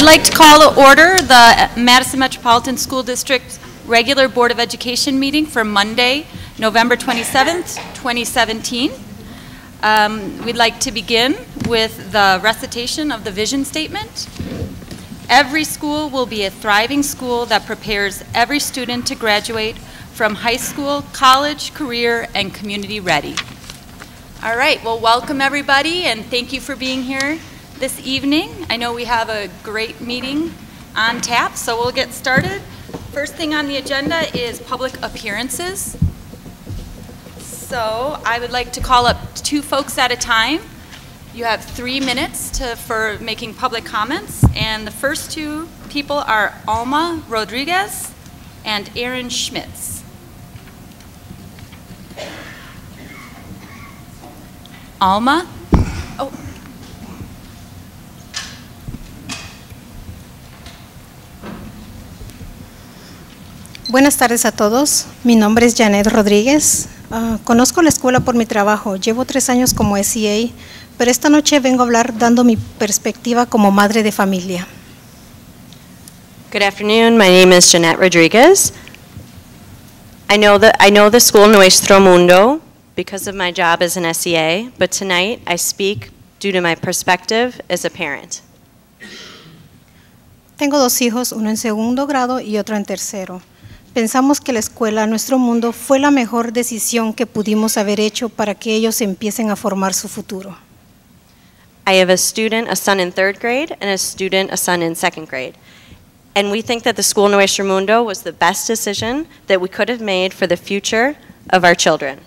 like to call to order the Madison Metropolitan School District regular Board of Education meeting for Monday, November 27th, 2017. We'd like to begin with the recitation of the vision statement. Every school will be a thriving school that prepares every student to graduate from high school, college, career, and community ready. All right, well, welcome everybody, and thank you for being here this evening. I know we have a great meeting on tap, so we'll get started. First thing on the agenda is public appearances. So I would like to call up 2 folks at a time. You have 3 minutes for making public comments, and the first 2 people are Alma Rodriguez and Aaron Schmitz. Alma? Oh. Buenas tardes a todos, mi nombre es Janet Rodríguez, conozco la escuela por mi trabajo, llevo 3 años como SEA, pero esta noche vengo a hablar dando mi perspectiva como madre de familia. Good afternoon, my name is Janet Rodriguez. I know the school Nuestro Mundo because of my job as an SEA, but tonight I speak due to my perspective as a parent. Tengo 2 hijos, uno en segundo grado y otro en tercero. Pensamos que la escuela Nuestro Mundo fue la mejor decisión que pudimos haber hecho para que ellos empiecen a formar su futuro. I have a son in 3rd grade, and a son in 2nd grade. And we think that the school Nuestro Mundo was the best decision that we could have made for the future of our children.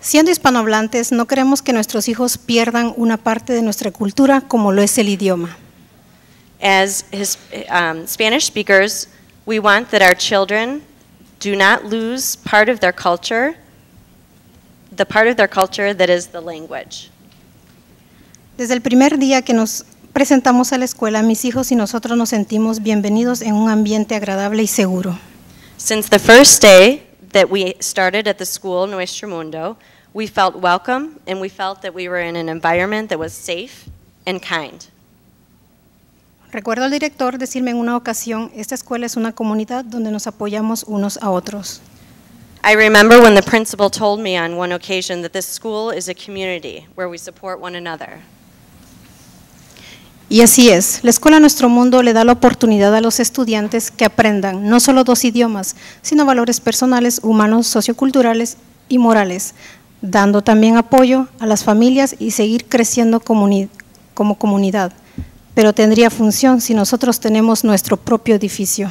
Siendo hispanohablantes, no queremos que nuestros hijos pierdan una parte de nuestra cultura como lo es el idioma. As Spanish speakers, we want that our children do not lose part of their culture, the part of their culture that is the language. Desde el primer día que nos presentamos a la escuela, mis hijos y nosotros nos sentimos bienvenidos en un ambiente agradable y seguro. Since the first day that we started at the school Nuestro Mundo, we felt welcome and we felt that we were in an environment that was safe and kind. Recuerdo al director decirme en una ocasión, esta escuela es una comunidad donde nos apoyamos unos a otros. I remember when the principal told me on one occasion that this school is a community where we support one another. Y así es, la escuela Nuestro Mundo le da la oportunidad a los estudiantes que aprendan no solo 2 idiomas, sino valores personales, humanos, socioculturales y morales, dando también apoyo a las familias y seguir creciendo como comunidad. Pero tendría función si nosotros tenemos nuestro propio edificio.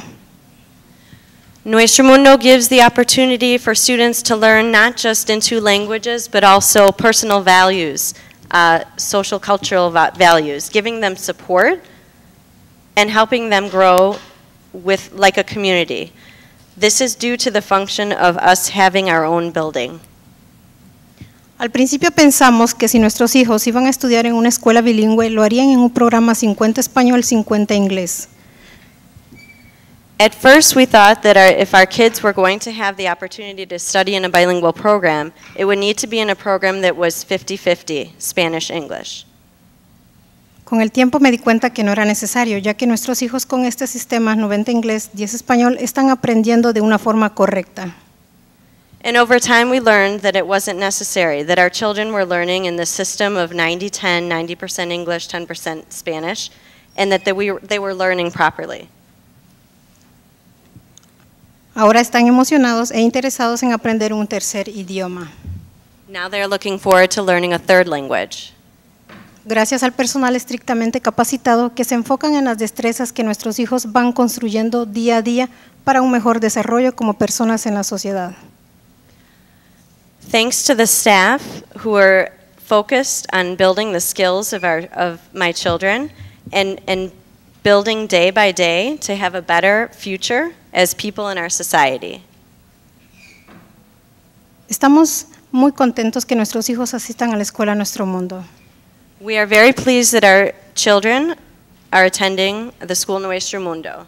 Nuestro Mundo gives the opportunity for students to learn not just in 2 languages, but also personal values, social cultural values, giving them support and helping them grow like a community. This is due to the function of us having our own building. Al principio pensamos que si nuestros hijos iban a estudiar en una escuela bilingüe, lo harían en un programa 50 español, 50 inglés. At first we thought that if our kids were going to have the opportunity to study in a bilingual program, it would need to be in a program that was 50-50, Spanish-English. Con el tiempo me di cuenta que no era necesario, ya que nuestros hijos con este sistema 90 inglés, 10 español, están aprendiendo de una forma correcta. And over time we learned that it wasn't necessary, that our children were learning in the system of 90-10, 90% English, 10% Spanish, and that they were learning properly. Ahora están emocionados e interesados en aprender un tercer idioma. Now they're looking forward to learning a 3rd language. Gracias al personal estrictamente capacitado que se enfocan en las destrezas que nuestros hijos van construyendo día a día para un mejor desarrollo como personas en la sociedad. Thanks to the staff who are focused on building the skills of my children and building day by day to have a better future as people in our society. Estamos muy contentos que nuestros hijos asistan a la escuela Nuestro Mundo. We are very pleased that our children are attending the school Nuestro Mundo.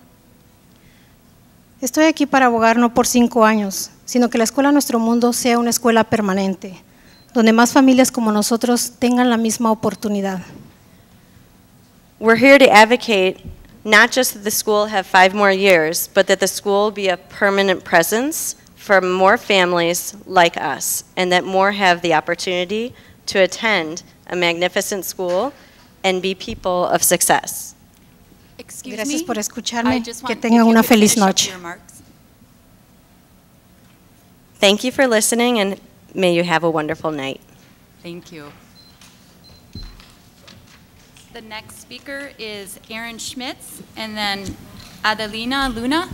Estoy aquí para abogar no por 5 años, sino que la escuela Nuestro Mundo sea una escuela permanente, donde más familias como nosotros tengan la misma oportunidad. We're here to advocate not just that the school have 5 more years, but that the school be a permanent presence for more families like us, and that more have the opportunity to attend a magnificent school and be people of success. Excuse Gracias me. por escucharme. I just Que want- tengan if you una could feliz finish up noche. your remarks. Thank you for listening, and may you have a wonderful night. Thank you. The next speaker is Aaron Schmitz, and then Adelina Luna.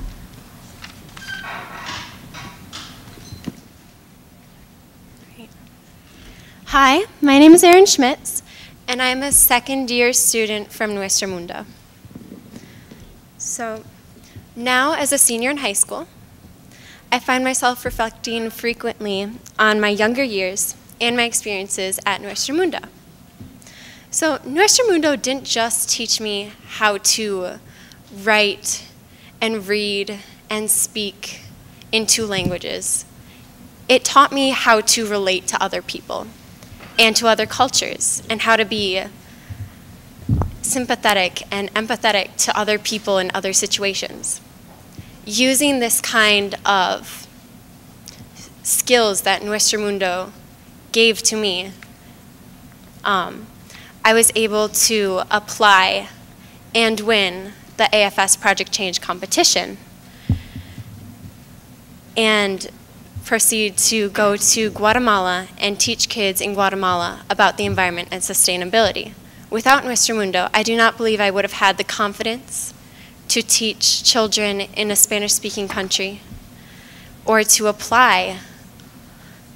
Hi, my name is Erin Schmitz, and I'm a second-year student from Nuestro Mundo. So, now as a senior in high school, I find myself reflecting frequently on my younger years and my experiences at Nuestro Mundo. So, Nuestro Mundo didn't just teach me how to write and read and speak in 2 languages. It taught me how to relate to other people and to other cultures, and how to be sympathetic and empathetic to other people in other situations. Using this kind of skills that Nuestro Mundo gave to me, I was able to apply and win the AFS Project Change competition, and proceed to go to Guatemala and teach kids in Guatemala about the environment and sustainability. Without Nuestro Mundo, I do not believe I would have had the confidence to teach children in a Spanish-speaking country or to apply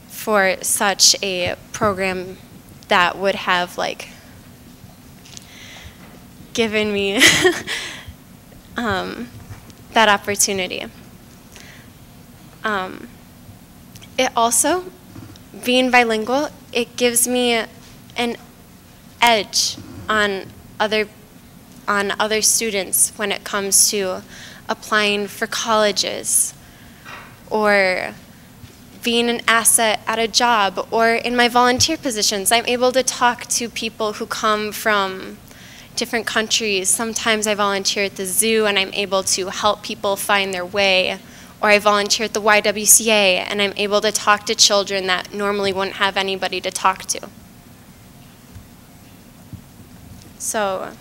for such a program that would have given me that opportunity. It also, being bilingual, it gives me an edge on other students when it comes to applying for colleges or being an asset at a job, or in my volunteer positions, I'm able to talk to people who come from different countries. Sometimes I volunteer at the zoo and I'm able to help people find their way. Or I volunteer at the YWCA, and I'm able to talk to children that normally wouldn't have anybody to talk to. So,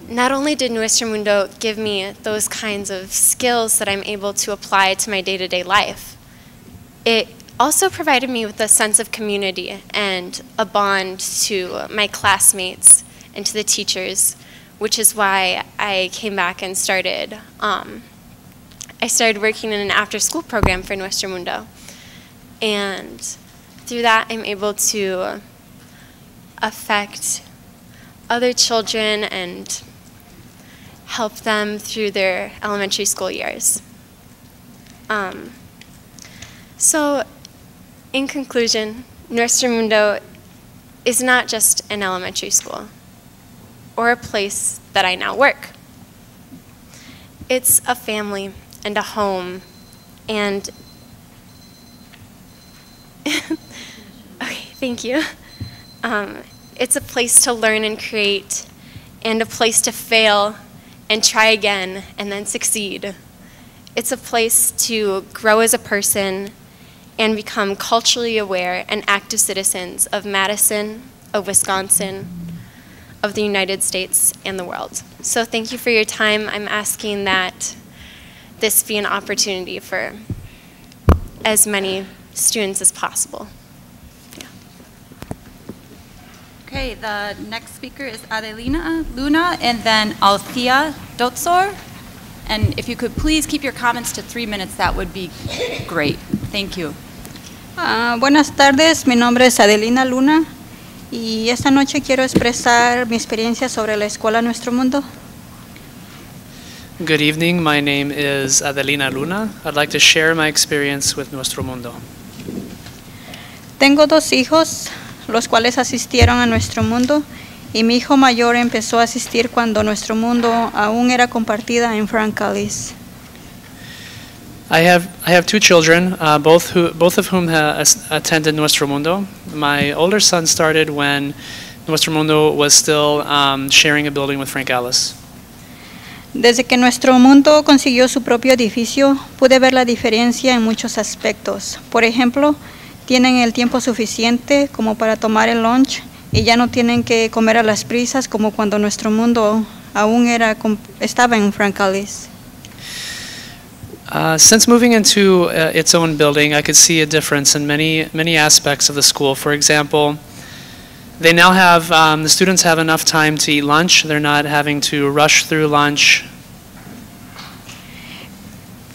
not only did Nuestro Mundo give me those kinds of skills that I'm able to apply to my day-to-day life, it also provided me with a sense of community and a bond to my classmates and to the teachers, which is why I came back and started working in an after-school program for Nuestro Mundo. And through that, I'm able to affect other children and help them through their elementary school years. So, in conclusion, Nuestro Mundo is not just an elementary school or a place that I now work. It's a family and a home, and okay, thank you. It's a place to learn and create, and a place to fail and try again and then succeed. It's a place to grow as a person and become culturally aware and active citizens of Madison, of Wisconsin, of the United States, and the world. So thank you for your time. I'm asking that this be an opportunity for as many students as possible. Yeah. Okay, the next speaker is Adelina Luna, and then Althea Dotsor. And if you could please keep your comments to 3 minutes, that would be great. Thank you. Buenas tardes, mi nombre es Adelina Luna y esta noche quiero expresar mi experiencia sobre la escuela Nuestro Mundo. Good evening, my name is Adelina Luna. I'd like to share my experience with Nuestro Mundo. Tengo 2 hijos, los cuales asistieron a Nuestro Mundo, y mi hijo mayor empezó a asistir cuando Nuestro Mundo aún era compartida en Francalis. I have 2 children, both of whom attended Nuestro Mundo. My older son started when Nuestro Mundo was still sharing a building with Frank Alice. Desde que Nuestro Mundo consiguió su propio edificio, pude ver la diferencia en muchos aspectos. Por ejemplo, tienen el tiempo suficiente como para tomar el lunch y ya no tienen que comer a las prisas como cuando Nuestro Mundo aún estaba en Frank Alice. Since moving into its own building, I could see a difference in many aspects of the school. For example, they now have, the students have enough time to eat lunch. They're not having to rush through lunch.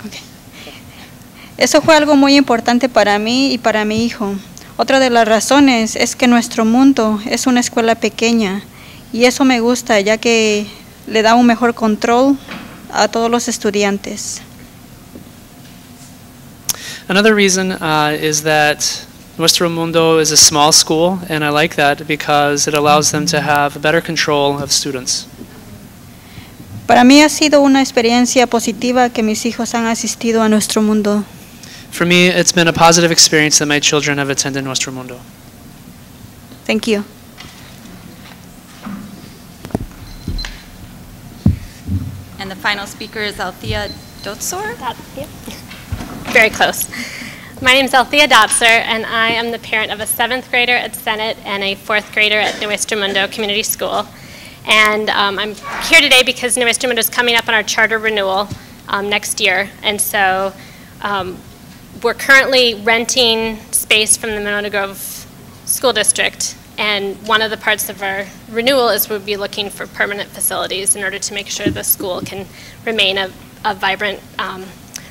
Okay. Eso fue algo muy importante para mí y para mi hijo. Otra de las razones es que Nuestro Mundo es una escuela pequeña y eso me gusta ya que le da un mejor control a todos los estudiantes. Another reason is that Nuestro Mundo is a small school, and I like that because it allows them to have better control of students. Para mí ha sido una experiencia positiva que mis hijos han asistido a Nuestro Mundo. For me, it's been a positive experience that my children have attended Nuestro Mundo. Thank you. And the final speaker is Althea Dotsor. Yep. Very close. My name is Althea Dotzer, and I am the parent of a 7th grader at Senate and a 4th grader at Nuestro Mundo Community School. And I'm here today because Nuestro Mundo is coming up on our charter renewal next year. And so we're currently renting space from the Monona Grove School District. And one of the parts of our renewal is we'll be looking for permanent facilities in order to make sure the school can remain a vibrant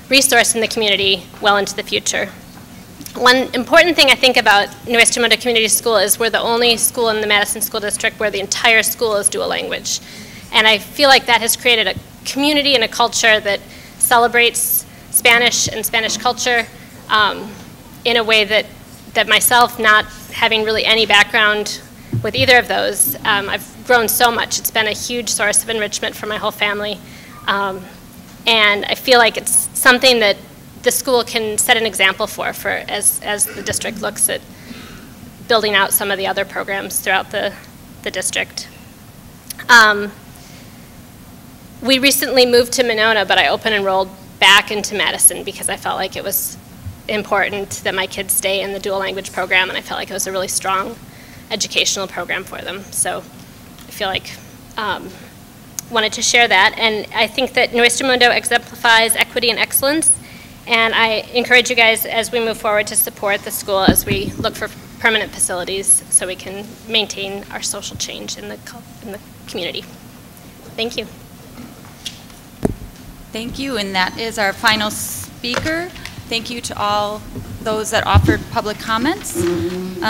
resource in the community well into the future. One important thing I think about Nuestro Mundo Community School is we're the only school in the Madison School District where the entire school is dual language. And I feel like that has created a community and a culture that celebrates Spanish and Spanish culture in a way that myself, not having really any background with either of those, I've grown so much. It's been a huge source of enrichment for my whole family. And I feel like it's something that the school can set an example for as the district looks at building out some of the other programs throughout the district. We recently moved to Monona, but I open enrolled back into Madison because I felt like it was important that my kids stay in the dual language program, and I felt like it was a really strong educational program for them. So I feel like wanted to share that, and I think that Nuestro Mundo exemplifies equity and excellence, and I encourage you guys as we move forward to support the school as we look for permanent facilities so we can maintain our social change in the community. Thank you. Thank you, and that is our final speaker. Thank you to all those that offered public comments.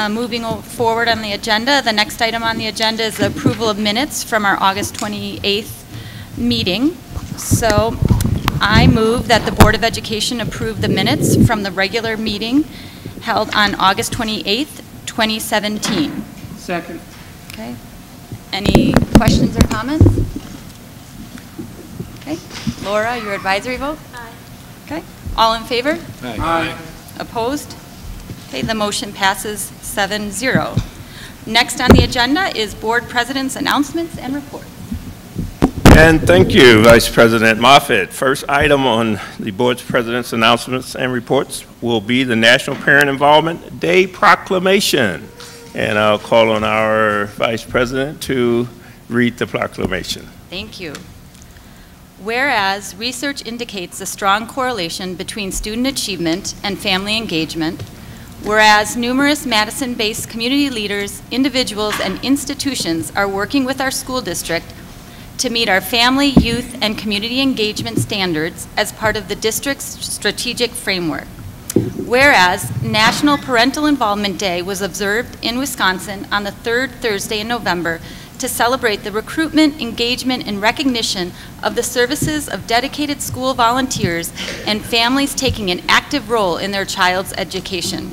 Moving forward on the agenda, the next item on the agenda is the approval of minutes from our August 28th meeting. So I move that the Board of Education approve the minutes from the regular meeting held on August 28th, 2017. Second. Okay. Any questions or comments? Okay. Laura, your advisory vote? Aye. Okay. All in favor? Aye. Opposed? Okay, the motion passes 7-0. Next on the agenda is Board President's announcements and reports. And thank you, Vice President Moffitt. First item on the Board's President's announcements and reports will be the National Parent Involvement Day Proclamation. And I'll call on our Vice President to read the proclamation. Thank you. Whereas research indicates a strong correlation between student achievement and family engagement, whereas numerous Madison-based community leaders, individuals, and institutions are working with our school district to meet our family, youth, and community engagement standards as part of the district's strategic framework. Whereas National Parental Involvement Day was observed in Wisconsin on the third Thursday in November to celebrate the recruitment, engagement, and recognition of the services of dedicated school volunteers and families taking an active role in their child's education.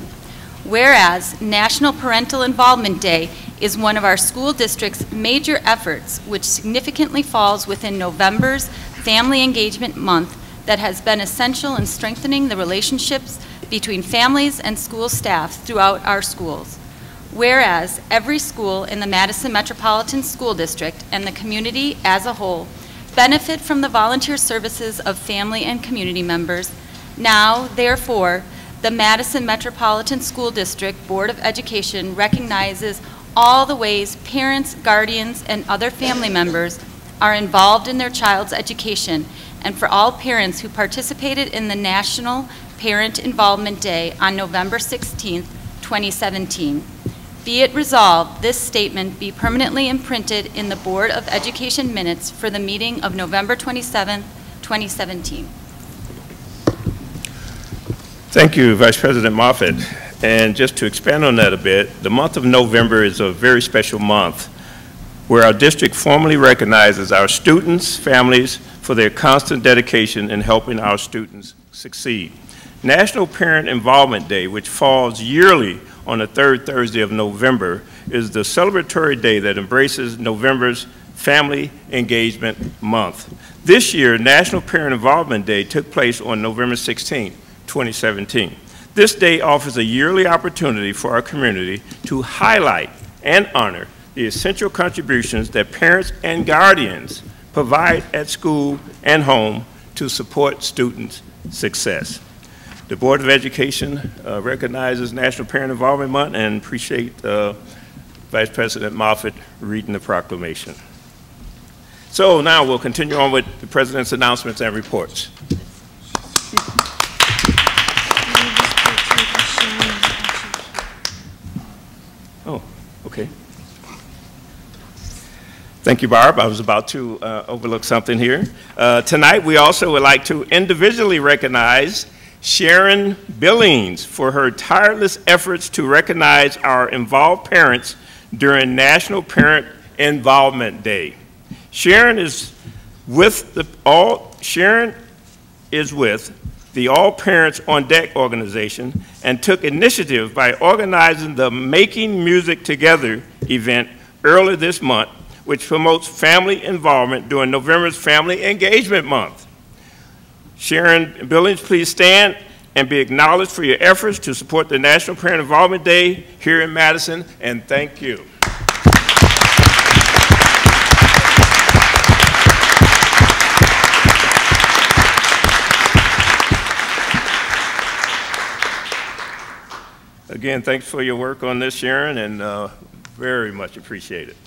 Whereas National Parental Involvement Day is one of our school district's major efforts, which significantly falls within November's Family Engagement Month that has been essential in strengthening the relationships between families and school staff throughout our schools. Whereas every school in the Madison Metropolitan School District and the community as a whole benefit from the volunteer services of family and community members, now, therefore, the Madison Metropolitan School District Board of Education recognizes all the ways parents, guardians, and other family members are involved in their child's education, and for all parents who participated in the National Parent Involvement Day on November 16, 2017. Be it resolved, this statement be permanently imprinted in the Board of Education minutes for the meeting of November 27, 2017. Thank you, Vice President Moffitt. And just to expand on that a bit, the month of November is a very special month where our district formally recognizes our students' families for their constant dedication in helping our students succeed. National Parent Involvement Day, which falls yearly on the third Thursday of November, is the celebratory day that embraces November's Family Engagement Month. This year, National Parent Involvement Day took place on November 16, 2017. This day offers a yearly opportunity for our community to highlight and honor the essential contributions that parents and guardians provide at school and home to support students' success. The Board of Education recognizes National Parent Involvement Month and appreciate Vice President Moffitt reading the proclamation. So now we'll continue on with the President's announcements and reports. Oh, okay. Thank you, Barb. I was about to overlook something here. Tonight, we also would like to individually recognize Sharon Billings for her tireless efforts to recognize our involved parents during National Parent Involvement Day. Sharon is with the All Parents on Deck organization and took initiative by organizing the Making Music Together event earlier this month, which promotes family involvement during November's Family Engagement Month. Sharon Billings, please stand and be acknowledged for your efforts to support the National Parent Involvement Day here in Madison, and thank you. Again, thanks for your work on this, Sharon, and very much appreciate it.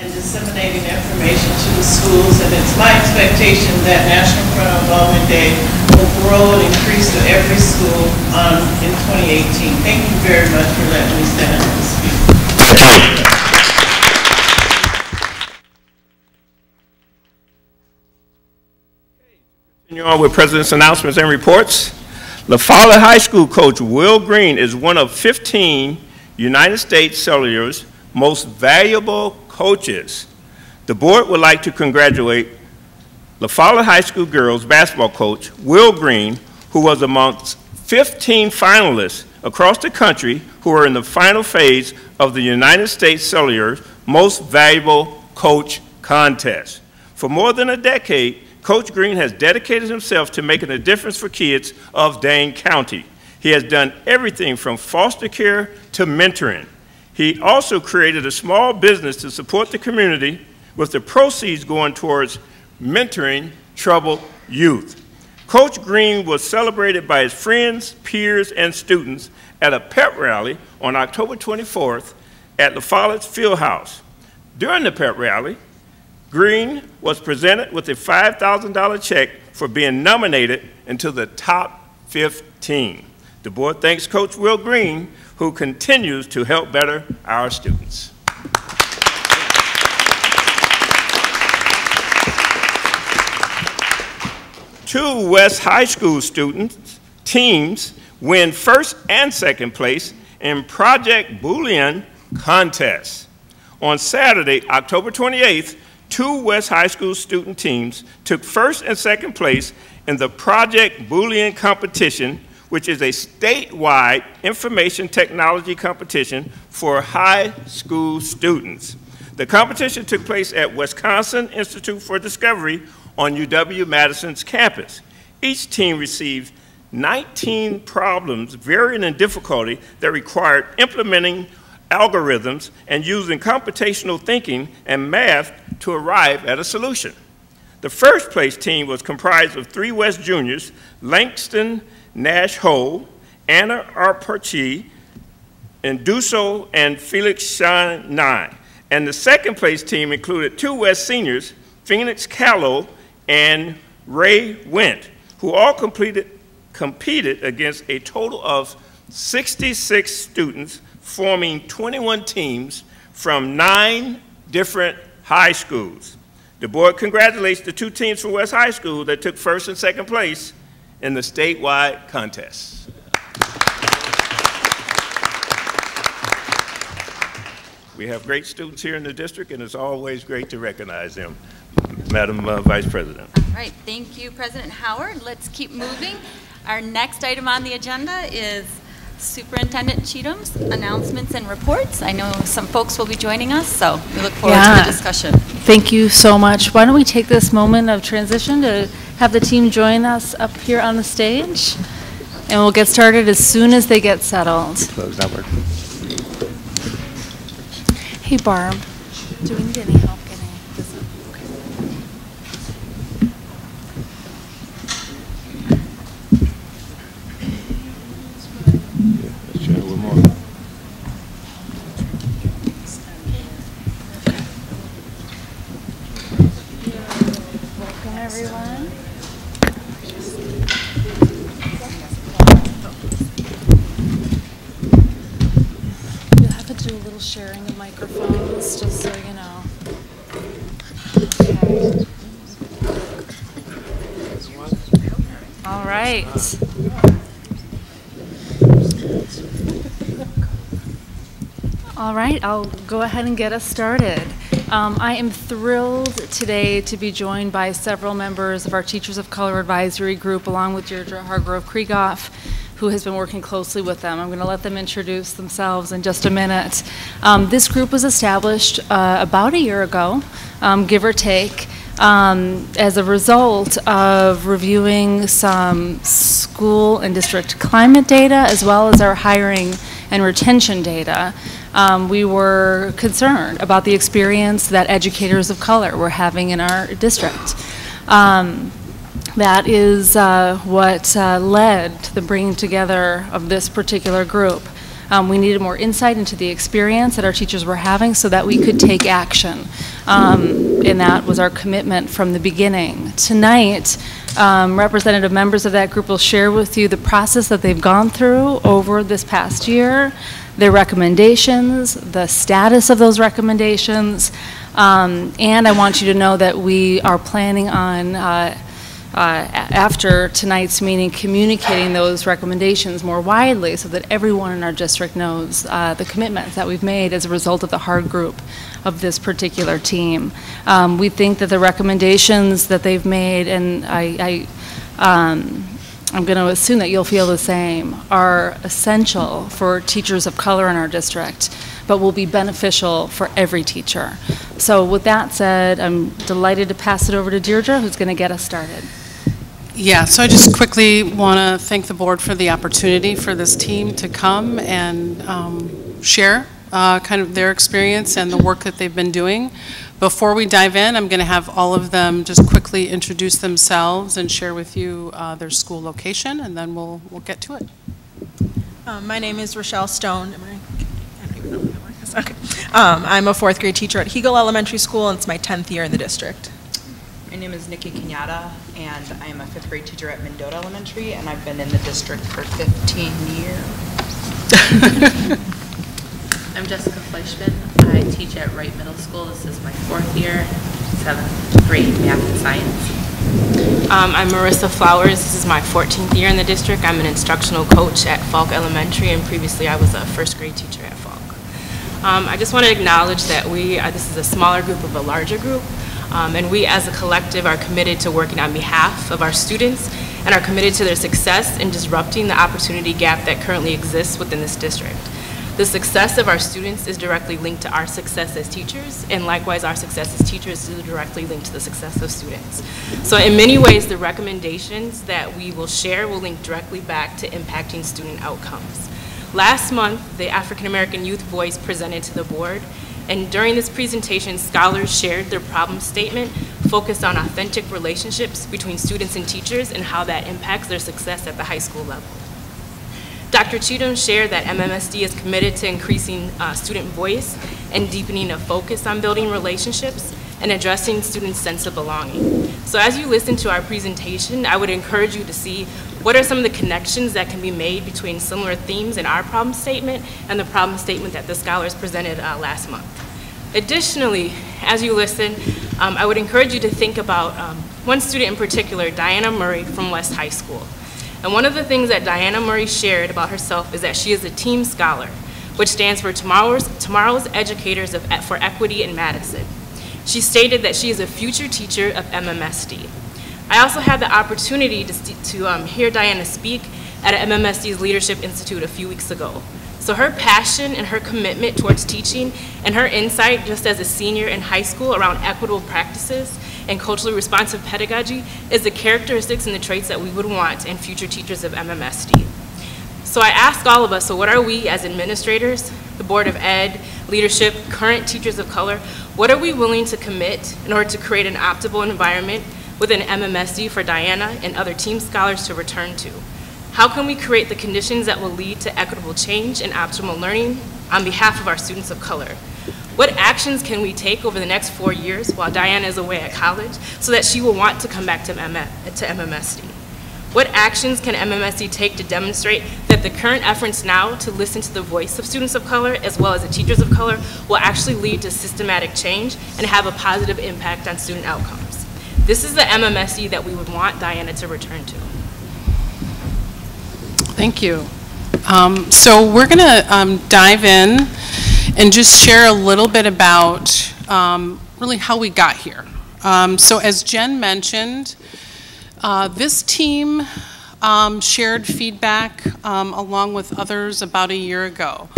Disseminating information to the schools, and it's my expectation that National Parent Involvement Day will grow and increase to every school in 2018. Thank you very much for letting me stand up and speak. Continue on with President's announcements and reports. La Follette High School coach Will Green is one of 15 United States Cellular's most valuable coaches. The board would like to congratulate La Follette High School girls basketball coach Will Green, who was amongst 15 finalists across the country who are in the final phase of the United States Cellular's Most Valuable Coach Contest. For more than a decade, Coach Green has dedicated himself to making a difference for kids of Dane County. He has done everything from foster care to mentoring. He also created a small business to support the community, with the proceeds going towards mentoring troubled youth. Coach Green was celebrated by his friends, peers, and students at a pep rally on October 24th at La Follette's Fieldhouse. During the pep rally, Green was presented with a $5,000 check for being nominated into the top 15. The board thanks Coach Will Green, who continues to help better our students. Two West High School students teams win first and second place in Project Boolean contest. On Saturday, October 28th, 2 West High School student teams took first and second place in the Project Boolean competition, which is a statewide information technology competition for high school students. The competition took place at Wisconsin Institute for Discovery on UW-Madison's campus. Each team received 19 problems varying in difficulty that required implementing algorithms and using computational thinking and math to arrive at a solution. The first place team was comprised of 3 West juniors, Langston Nash Ho, Anna Arparchi, Induso, and Felix Sean Nye. And the second place team included 2 West seniors, Phoenix Callow and Ray Went, who all competed against a total of 66 students, forming 21 teams from 9 different high schools. The board congratulates the 2 teams from West High School that took first and second place in the statewide contest. We have great students here in the district, and it's always great to recognize them. Madam Vice President. All right, thank you, President Howard. Let's keep moving. Our next item on the agenda is Superintendent Cheatham's announcements and reports. I know some folks will be joining us, so we look forward to the discussion. Thank you so much. Why don't we take this moment of transition to have the team join us up here on the stage, and we'll get started as soon as they get settled. Close that work. Hey, Barb, do we need any help getting this? Let's try a little more. Welcome, everyone. You'll have to do a little sharing of microphones, just so you know. Okay. All right. All right, I'll go ahead and get us started. I am thrilled today to be joined by several members of our Teachers of Color Advisory Group, along with Deirdre Hargrove-Krieghoff, who has been working closely with them. I'm going to let them introduce themselves in just a minute. This group was established about a year ago, give or take, as a result of reviewing some school and district climate data, as well as our hiring and retention data. We were concerned about the experience that educators of color were having in our district. That is what led to the bringing together of this particular group. We needed more insight into the experience that our teachers were having so that we could take action. And that was our commitment from the beginning. Tonight, representative members of that group will share with you the process that they've gone through over this past year, their recommendations, the status of those recommendations, and I want you to know that we are planning on after tonight's meeting, communicating those recommendations more widely so that everyone in our district knows the commitments that we've made as a result of the hard group of this particular team. We think that the recommendations that they've made, and I'm going to assume that you'll feel the same, are essential for teachers of color in our district, but will be beneficial for every teacher. So with that said, I'm delighted to pass it over to Deirdre, who's going to get us started. Yeah, so I just quickly want to thank the board for the opportunity for this team to come and share kind of their experience and the work that they've been doing. Before we dive in, I'm going to have all of them just quickly introduce themselves and share with you their school location, and then we'll get to it. My name is Rochelle Stone. I don't even know what that word is. Okay. I'm a 4th grade teacher at Hegel Elementary School, and it's my 10th year in the district. My name is Nikki Kenyatta, and I am a 5th grade teacher at Mendota Elementary, and I've been in the district for 15 years. I'm Jessica Fleischman. I teach at Wright Middle School. This is my 4th year, 7th grade math and science. I'm Marissa Flowers. This is my 14th year in the district. I'm an instructional coach at Falk Elementary, and previously I was a 1st grade teacher at Falk. I just want to acknowledge that this is a smaller group of a larger group. And we as a collective are committed to working on behalf of our students and are committed to their success in disrupting the opportunity gap that currently exists within this district. The success of our students is directly linked to our success as teachers, and likewise our success as teachers is directly linked to the success of students. So in many ways, the recommendations that we will share will link directly back to impacting student outcomes. Last month, the African American Youth Voice presented to the board, and during this presentation, scholars shared their problem statement focused on authentic relationships between students and teachers and how that impacts their success at the high school level. Dr. Cheatham shared that MMSD is committed to increasing student voice and deepening a focus on building relationships and addressing students' sense of belonging. So as you listen to our presentation, I would encourage you to see what are some of the connections that can be made between similar themes in our problem statement and the problem statement that the scholars presented last month. Additionally, as you listen, I would encourage you to think about one student in particular, Diana Murray from West High School. And one of the things that Diana Murray shared about herself is that she is a team scholar, which stands for Tomorrow's Educators for Equity in Madison. She stated that she is a future teacher of MMSD. I also had the opportunity to hear Diana speak at MMSD's Leadership Institute a few weeks ago. So her passion and her commitment towards teaching and her insight just as a senior in high school around equitable practices and culturally responsive pedagogy is the characteristics and the traits that we would want in future teachers of MMSD. So I ask all of us, so what are we as administrators, the Board of Ed, leadership, current teachers of color, what are we willing to commit in order to create an optimal environment within MMSD for Diana and other team scholars to return to? How can we create the conditions that will lead to equitable change and optimal learning on behalf of our students of color? What actions can we take over the next 4 years while Diana is away at college so that she will want to come back to MMSD? What actions can MMSD take to demonstrate that the current efforts now to listen to the voice of students of color as well as the teachers of color will actually lead to systematic change and have a positive impact on student outcomes? This is the MMSD that we would want Diana to return to. Thank you. So we're going to dive in and just share a little bit about really how we got here. So as Jen mentioned, this team shared feedback along with others about a year ago.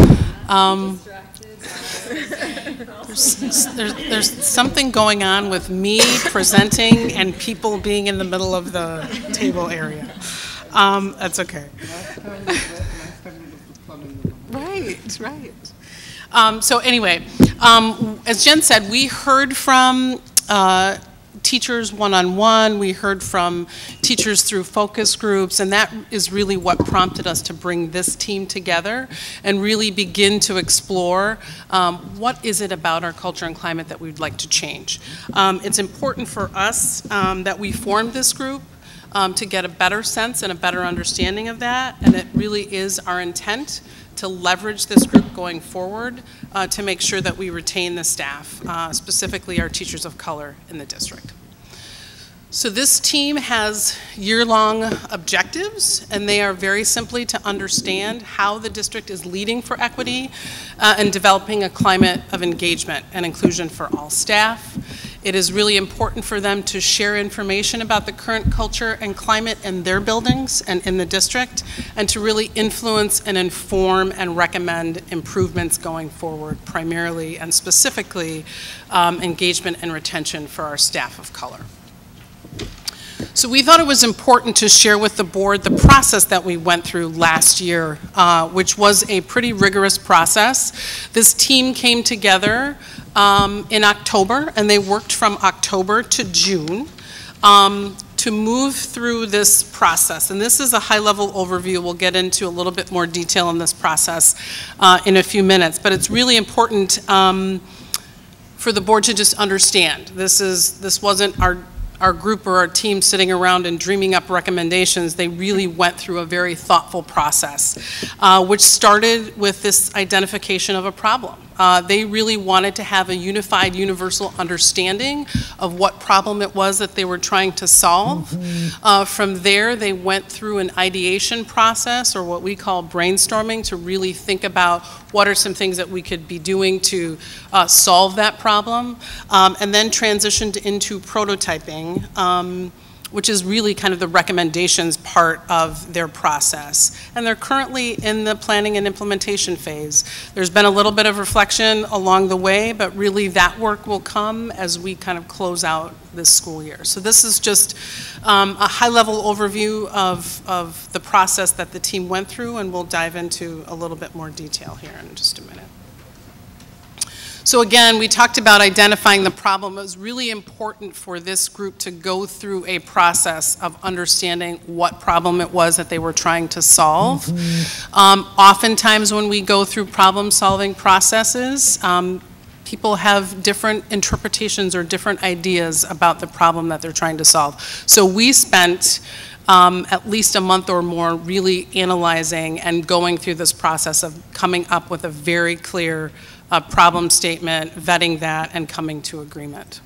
There's something going on with me presenting and people being in the middle of the table area. That's okay. Right. So anyway, as Jen said, we heard from teachers one-on-one, we heard from teachers through focus groups, and that is really what prompted us to bring this team together and really begin to explore what is it about our culture and climate that we'd like to change. It's important for us that we formed this group to get a better sense and a better understanding of that, and it really is our intent to leverage this group going forward to make sure that we retain the staff, specifically our teachers of color in the district. So this team has year-long objectives, and they are very simply to understand how the district is leading for equity and developing a climate of engagement and inclusion for all staff. It is really important for them to share information about the current culture and climate in their buildings and in the district, and to really influence and inform and recommend improvements going forward, primarily and specifically engagement and retention for our staff of color. So we thought it was important to share with the board the process that we went through last year, which was a pretty rigorous process. This team came together in October, and they worked from October to June to move through this process. And this is a high-level overview. We'll get into a little bit more detail in this process in a few minutes, but it's really important for the board to just understand. This wasn't our group or our team sitting around and dreaming up recommendations. They really went through a very thoughtful process, which started with this identification of a problem. They really wanted to have a unified, universal understanding of what problem it was that they were trying to solve. From there, they went through an ideation process, or what we call brainstorming, to really think about what are some things that we could be doing to solve that problem, and then transitioned into prototyping, which is really kind of the recommendations part of their process. And they're currently in the planning and implementation phase. There's been a little bit of reflection along the way, but really that work will come as we kind of close out this school year. So this is just a high-level overview of the process that the team went through, and we'll dive into a little bit more detail here in just a minute. So again, we talked about identifying the problem. It was really important for this group to go through a process of understanding what problem it was that they were trying to solve. Oftentimes when we go through problem-solving processes, people have different interpretations or different ideas about the problem that they're trying to solve. So we spent at least a month or more really analyzing and going through this process of coming up with a very clear problem statement, vetting that, and coming to agreement.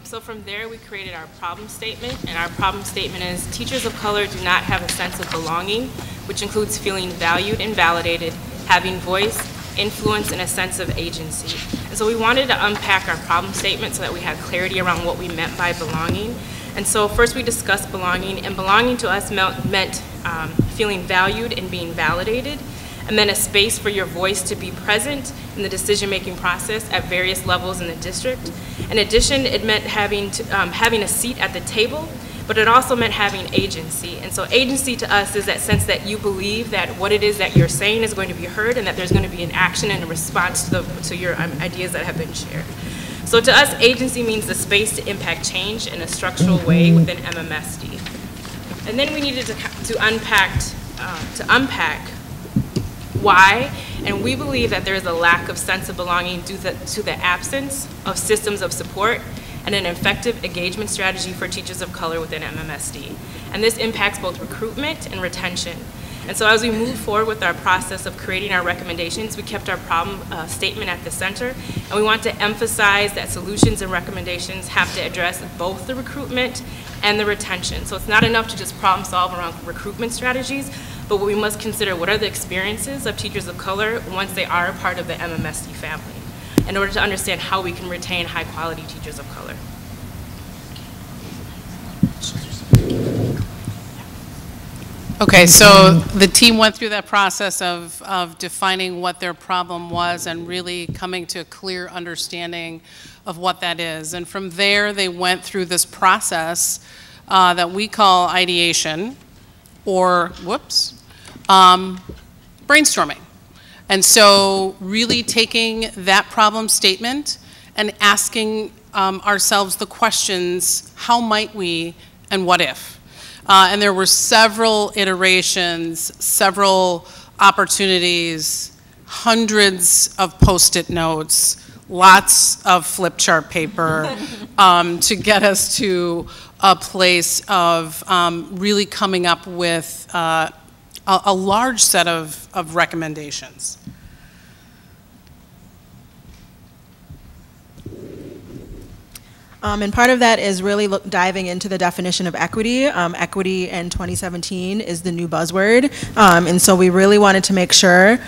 So from there, we created our problem statement, and our problem statement is teachers of color do not have a sense of belonging, which includes feeling valued and validated, having voice, influence, and a sense of agency. And so we wanted to unpack our problem statement so that we had clarity around what we meant by belonging. And so first we discussed belonging, and belonging to us meant feeling valued and being validated, and then a space for your voice to be present in the decision-making process at various levels in the district. In addition, it meant having a seat at the table, but it also meant having agency. And so agency to us is that sense that you believe that what it is that you're saying is going to be heard, and that there's going to be an action and a response to your ideas that have been shared. So to us, agency means the space to impact change in a structural way within MMSD. And then we needed to unpack why, and we believe that there is a lack of sense of belonging due to the absence of systems of support and an effective engagement strategy for teachers of color within MMSD. And this impacts both recruitment and retention. And so as we move forward with our process of creating our recommendations, we kept our problem statement at the center, and we want to emphasize that solutions and recommendations have to address both the recruitment and the retention. So it's not enough to just problem solve around recruitment strategies, but we must consider what are the experiences of teachers of color once they are a part of the MMSD family, in order to understand how we can retain high quality teachers of color. Okay, so the team went through that process of defining what their problem was and really coming to a clear understanding of what that is. And from there, they went through this process that we call ideation, or, brainstorming. And so really taking that problem statement and asking ourselves the questions, how might we and what if? And there were several iterations, several opportunities, hundreds of Post-it notes, lots of flip chart paper to get us to a place of really coming up with a large set of recommendations. And part of that is really diving into the definition of equity. Equity in 2017 is the new buzzword. And so we really wanted to make sure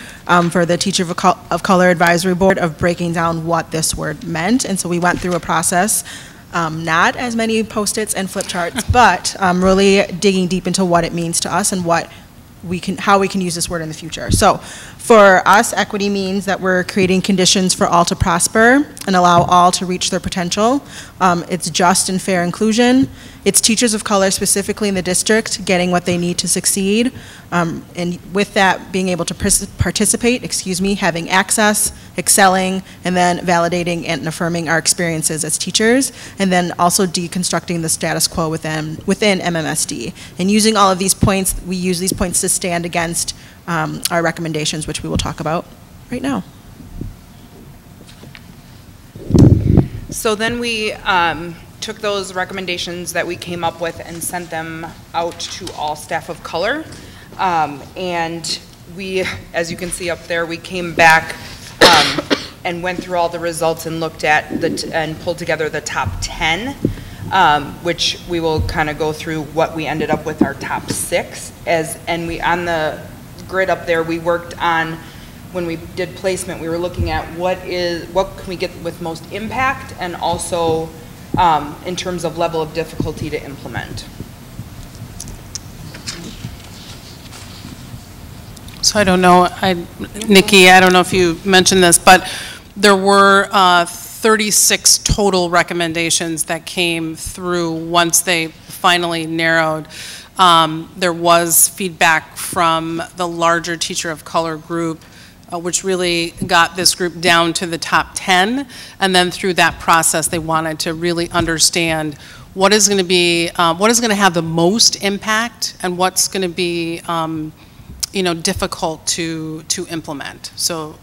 for the Teacher of Color Advisory Board of breaking down what this word meant. And so we went through a process, not as many Post-its and flip charts, but really digging deep into what it means to us and how we can use this word in the future. So for us, equity means that we're creating conditions for all to prosper and allow all to reach their potential. It's just and fair inclusion. It's teachers of color, specifically in the district, getting what they need to succeed. And with that, being able to participate, having access, excelling, and then validating and affirming our experiences as teachers, and then also deconstructing the status quo within MMSD. And using all of these points, we use these points to stand against our recommendations, which we will talk about right now. So then we took those recommendations that we came up with and sent them out to all staff of color. And we, as you can see up there, we came back and went through all the results and looked at and pulled together the top 10, which we will kind of go through what we ended up with our top 6 and we on the grid up there we worked on. When we did placement, we were looking at what can we get with most impact, and also in terms of level of difficulty to implement. So I don't know, Nikki, I don't know if you mentioned this, but there were 36 total recommendations that came through once they finally narrowed. There was feedback from the larger teacher of color group, which really got this group down to the top 10, and then through that process they wanted to really understand what is going to be, what is going to have the most impact, and what's going to be you know, difficult to implement. So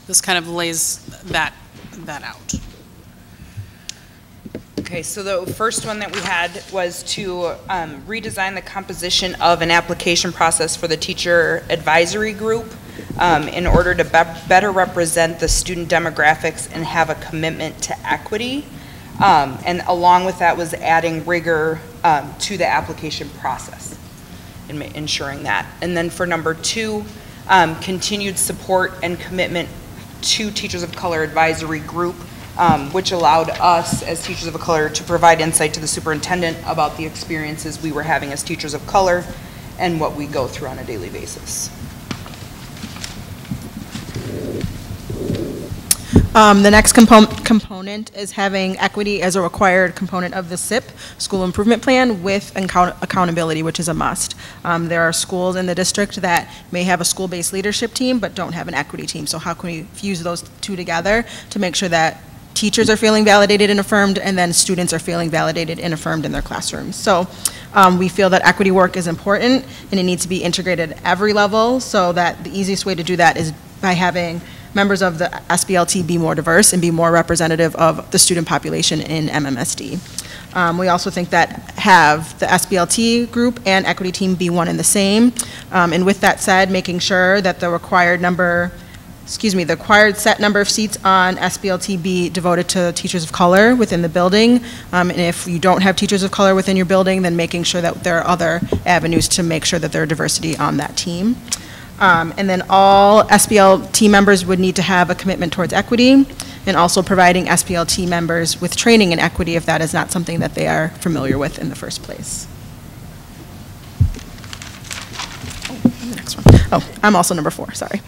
this kind of lays that out. Okay, so the first one that we had was to redesign the composition of an application process for the teacher advisory group in order to better represent the student demographics and have a commitment to equity. And along with that was adding rigor to the application process and ensuring that. And then for number 2, continued support and commitment to Teachers of Color Advisory Group, which allowed us as teachers of color to provide insight to the superintendent about the experiences we were having as teachers of color and what we go through on a daily basis. The next component is having equity as a required component of the SIP, School Improvement Plan, with accountability, which is a must. There are schools in the district that may have a school-based leadership team but don't have an equity team. So how can we fuse those two together to make sure that teachers are feeling validated and affirmed, and then students are feeling validated and affirmed in their classrooms? So we feel that equity work is important and it needs to be integrated at every level, so that the easiest way to do that is by having members of the SBLT be more diverse and be more representative of the student population in MMSD. We also think that have the SBLT group and equity team be one and the same. And with that said, making sure that the required set number of seats on SBLT be devoted to teachers of color within the building. And if you don't have teachers of color within your building, then making sure that there are other avenues to make sure that there are diversity on that team. And then all SBLT members would need to have a commitment towards equity, and also providing SBLT members with training in equity if that is not something that they are familiar with in the first place. The next one. Oh, I'm also number 4, sorry.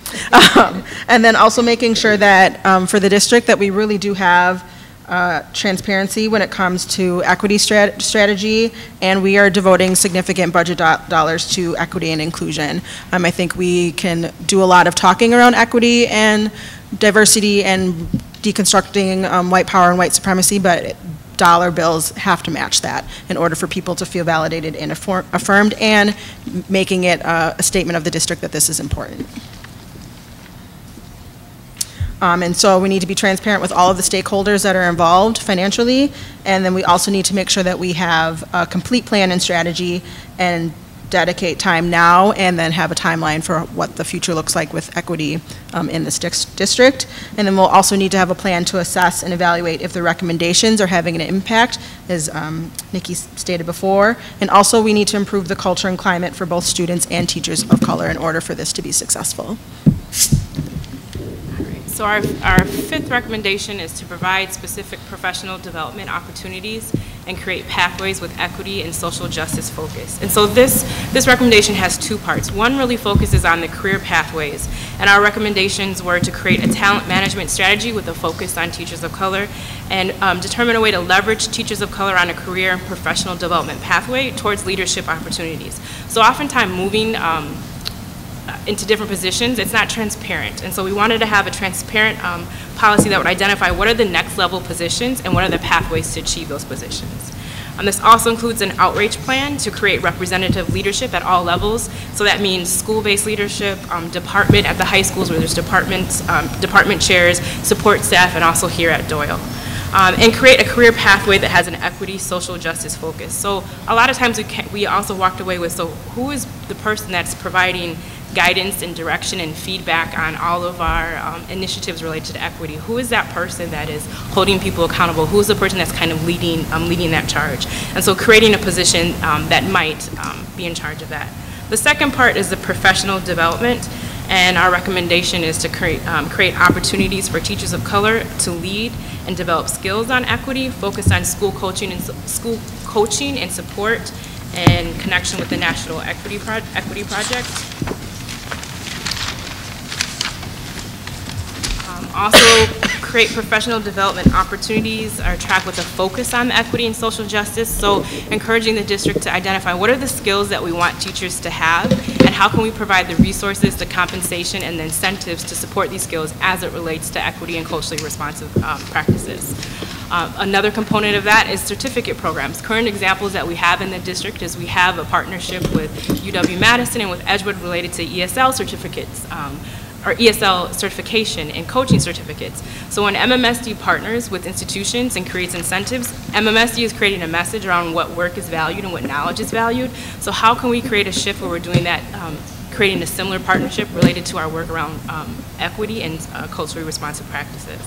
And then also making sure that for the district that we really do have transparency when it comes to equity strategy, and we are devoting significant budget dollars to equity and inclusion. I think we can do a lot of talking around equity and diversity and deconstructing white power and white supremacy, but dollar bills have to match that in order for people to feel validated and affirmed, and making it a statement of the district that this is important. And so we need to be transparent with all of the stakeholders that are involved financially, and then we also need to make sure that we have a complete plan and strategy and dedicate time now and then have a timeline for what the future looks like with equity in this district. And then we'll also need to have a plan to assess and evaluate if the recommendations are having an impact, as Nikki stated before. And also we need to improve the culture and climate for both students and teachers of color in order for this to be successful. So our 5th recommendation is to provide specific professional development opportunities and create pathways with equity and social justice focus. And so this recommendation has 2 parts. One really focuses on the career pathways, and our recommendations were to create a talent management strategy with a focus on teachers of color, and determine a way to leverage teachers of color on a career and professional development pathway towards leadership opportunities. So oftentimes moving into different positions, it's not transparent. And so we wanted to have a transparent policy that would identify what are the next level positions and what are the pathways to achieve those positions. This also includes an outreach plan to create representative leadership at all levels. So that means school-based leadership, department at the high schools where there's department chairs, support staff, and also here at Doyle. and create a career pathway that has an equity, social justice focus. So a lot of times we also walked away with, so who is the person that's providing guidance and direction and feedback on all of our initiatives related to equity? Who is that person that is holding people accountable? Who is the person that's kind of leading that charge? And so creating a position that might be in charge of that. The second part is the professional development. And our recommendation is to create opportunities for teachers of color to lead and develop skills on equity, focus on school coaching and support, and connection with the National Equity Project. Also create professional development opportunities or track with a focus on equity and social justice. So encouraging the district to identify what are the skills that we want teachers to have and how can we provide the resources, the compensation, and the incentives to support these skills as it relates to equity and culturally responsive practices. Another component of that is certificate programs. Current examples that we have in the district is we have a partnership with UW-Madison and with Edgewood related to ESL certificates, or ESL certification and coaching certificates. So when MMSD partners with institutions and creates incentives, MMSD is creating a message around what work is valued and what knowledge is valued. So how can we create a shift where we're doing that, creating a similar partnership related to our work around equity and culturally responsive practices?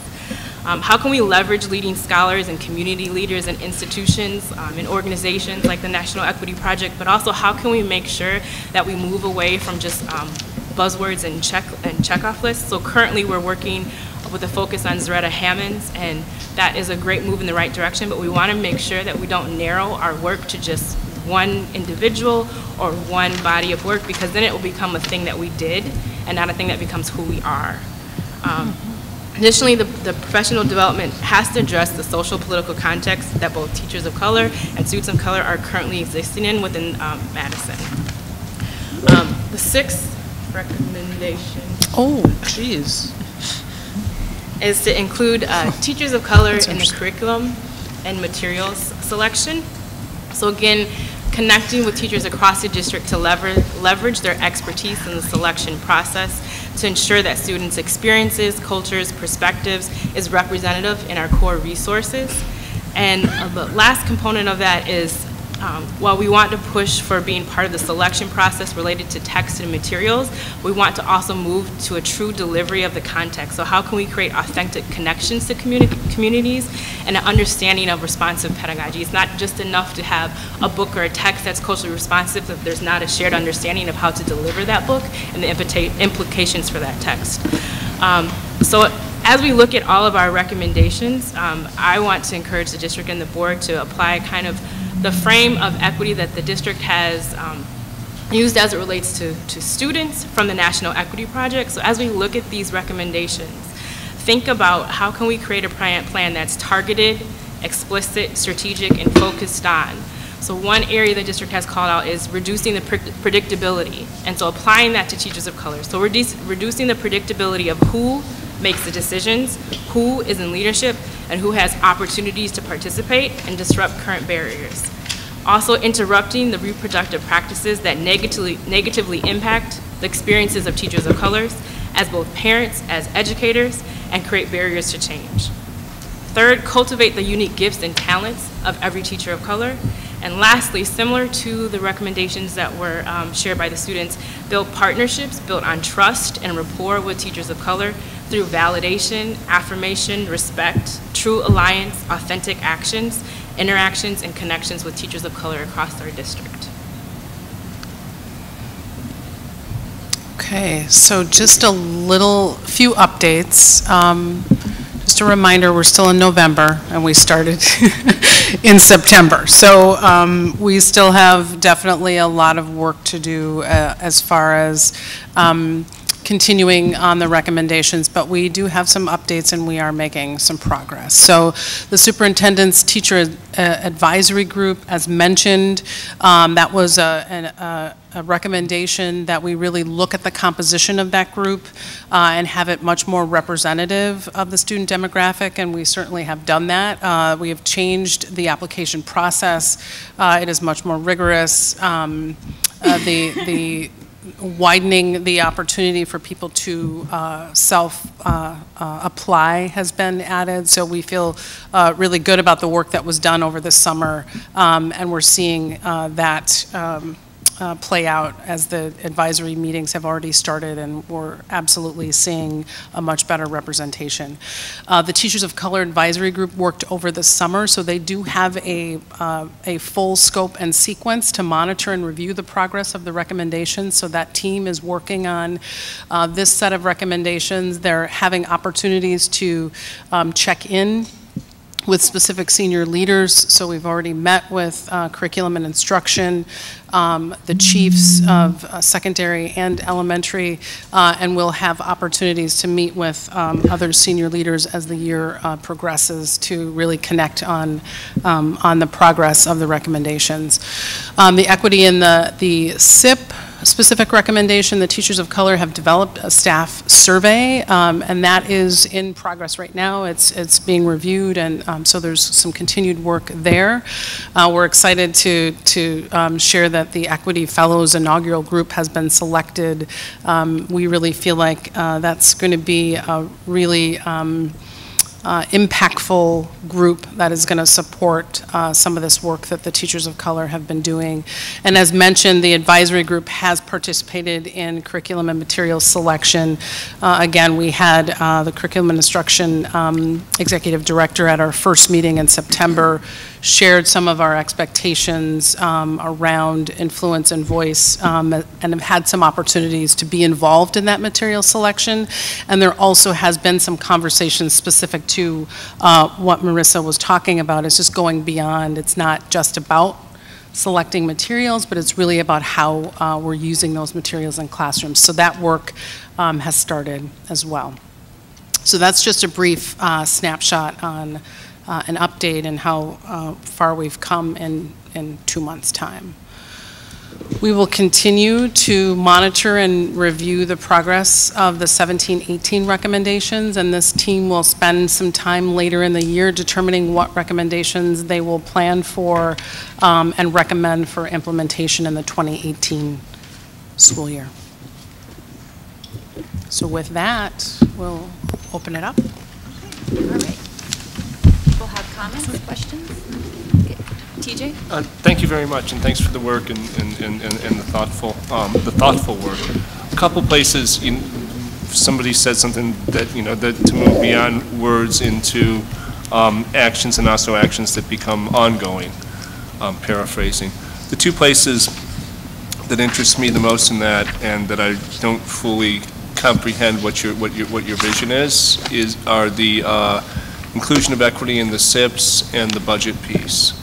How can we leverage leading scholars and community leaders and institutions and organizations like the National Equity Project, but also how can we make sure that we move away from just buzzwords and checkoff lists? So currently we're working with a focus on Zaretta Hammonds, and that is a great move in the right direction, but we want to make sure that we don't narrow our work to just one individual or one body of work, because then it will become a thing that we did and not a thing that becomes who we are. Additionally, the professional development has to address the social political context that both teachers of color and students of color are currently existing in within Madison. The sixth recommendation. Oh, geez. Is to include teachers of color in the curriculum and materials selection. So again, connecting with teachers across the district to leverage their expertise in the selection process to ensure that students' experiences, cultures, perspectives is representative in our core resources. And the last component of that is while we want to push for being part of the selection process related to text and materials, we want to also move to a true delivery of the context. So how can we create authentic connections to communities and an understanding of responsive pedagogy? It's not just enough to have a book or a text that's culturally responsive if there's not a shared understanding of how to deliver that book and the implications for that text. So as we look at all of our recommendations, I want to encourage the district and the board to apply kind of the frame of equity that the district has used as it relates to students from the National Equity Project. So as we look at these recommendations, think about how can we create a plan that's targeted, explicit, strategic, and focused on. So one area the district has called out is reducing the predictability, and so applying that to teachers of color. So reducing the predictability of who makes the decisions, who is in leadership, and who has opportunities to participate and disrupt current barriers. Also interrupting the reproductive practices that negatively impact the experiences of teachers of colors as both parents, as educators, and create barriers to change. Third, cultivate the unique gifts and talents of every teacher of color. And lastly, similar to the recommendations that were shared by the students, build partnerships built on trust and rapport with teachers of color through validation, affirmation, respect, true alliance, authentic actions, interactions, and connections with teachers of color across our district. Okay, so just few updates. Just a reminder, we're still in November and we started in September. So we still have definitely a lot of work to do as far as continuing on the recommendations, but we do have some updates and we are making some progress. So the superintendent's teacher advisory group, as mentioned, that was a recommendation that we really look at the composition of that group and have it much more representative of the student demographic, and we certainly have done that. We have changed the application process. It is much more rigorous. The widening the opportunity for people to self-apply has been added. So we feel really good about the work that was done over the summer, and we're seeing that play out as the advisory meetings have already started, and we're absolutely seeing a much better representation. The Teachers of Color Advisory Group worked over the summer, so they do have a full scope and sequence to monitor and review the progress of the recommendations. So that team is working on this set of recommendations. They're having opportunities to check in with specific senior leaders. So we've already met with curriculum and instruction, the chiefs of secondary and elementary, and we'll have opportunities to meet with other senior leaders as the year progresses to really connect on the progress of the recommendations. The equity in the SIP specific recommendation, the Teachers of Color have developed a staff survey, and that is in progress right now. It's being reviewed, and so there's some continued work there. We're excited to share that the Equity Fellows inaugural group has been selected. We really feel like that's going to be a really impactful group that is going to support some of this work that the Teachers of Color have been doing. And as mentioned, the advisory group has participated in curriculum and materials selection. Again, we had the curriculum and instruction executive director at our first meeting in September shared some of our expectations around influence and voice, and have had some opportunities to be involved in that material selection. And there also has been some conversations specific to what Marissa was talking about. It's just going beyond. It's not just about selecting materials, but it's really about how we're using those materials in classrooms. So that work has started as well. So that's just a brief snapshot on an update and how far we've come in 2 months' time. We will continue to monitor and review the progress of the 17-18 recommendations, and this team will spend some time later in the year determining what recommendations they will plan for and recommend for implementation in the 2018 school year. So with that, we'll open it up. All right. People have comments, questions? TJ? Thank you very much, and thanks for the work and the thoughtful work. A couple places, somebody said something that that to move beyond words into actions, and also actions that become ongoing. Paraphrasing, the two places that interest me the most in that, and that I don't fully comprehend what your vision are the inclusion of equity in the SIPs and the budget piece.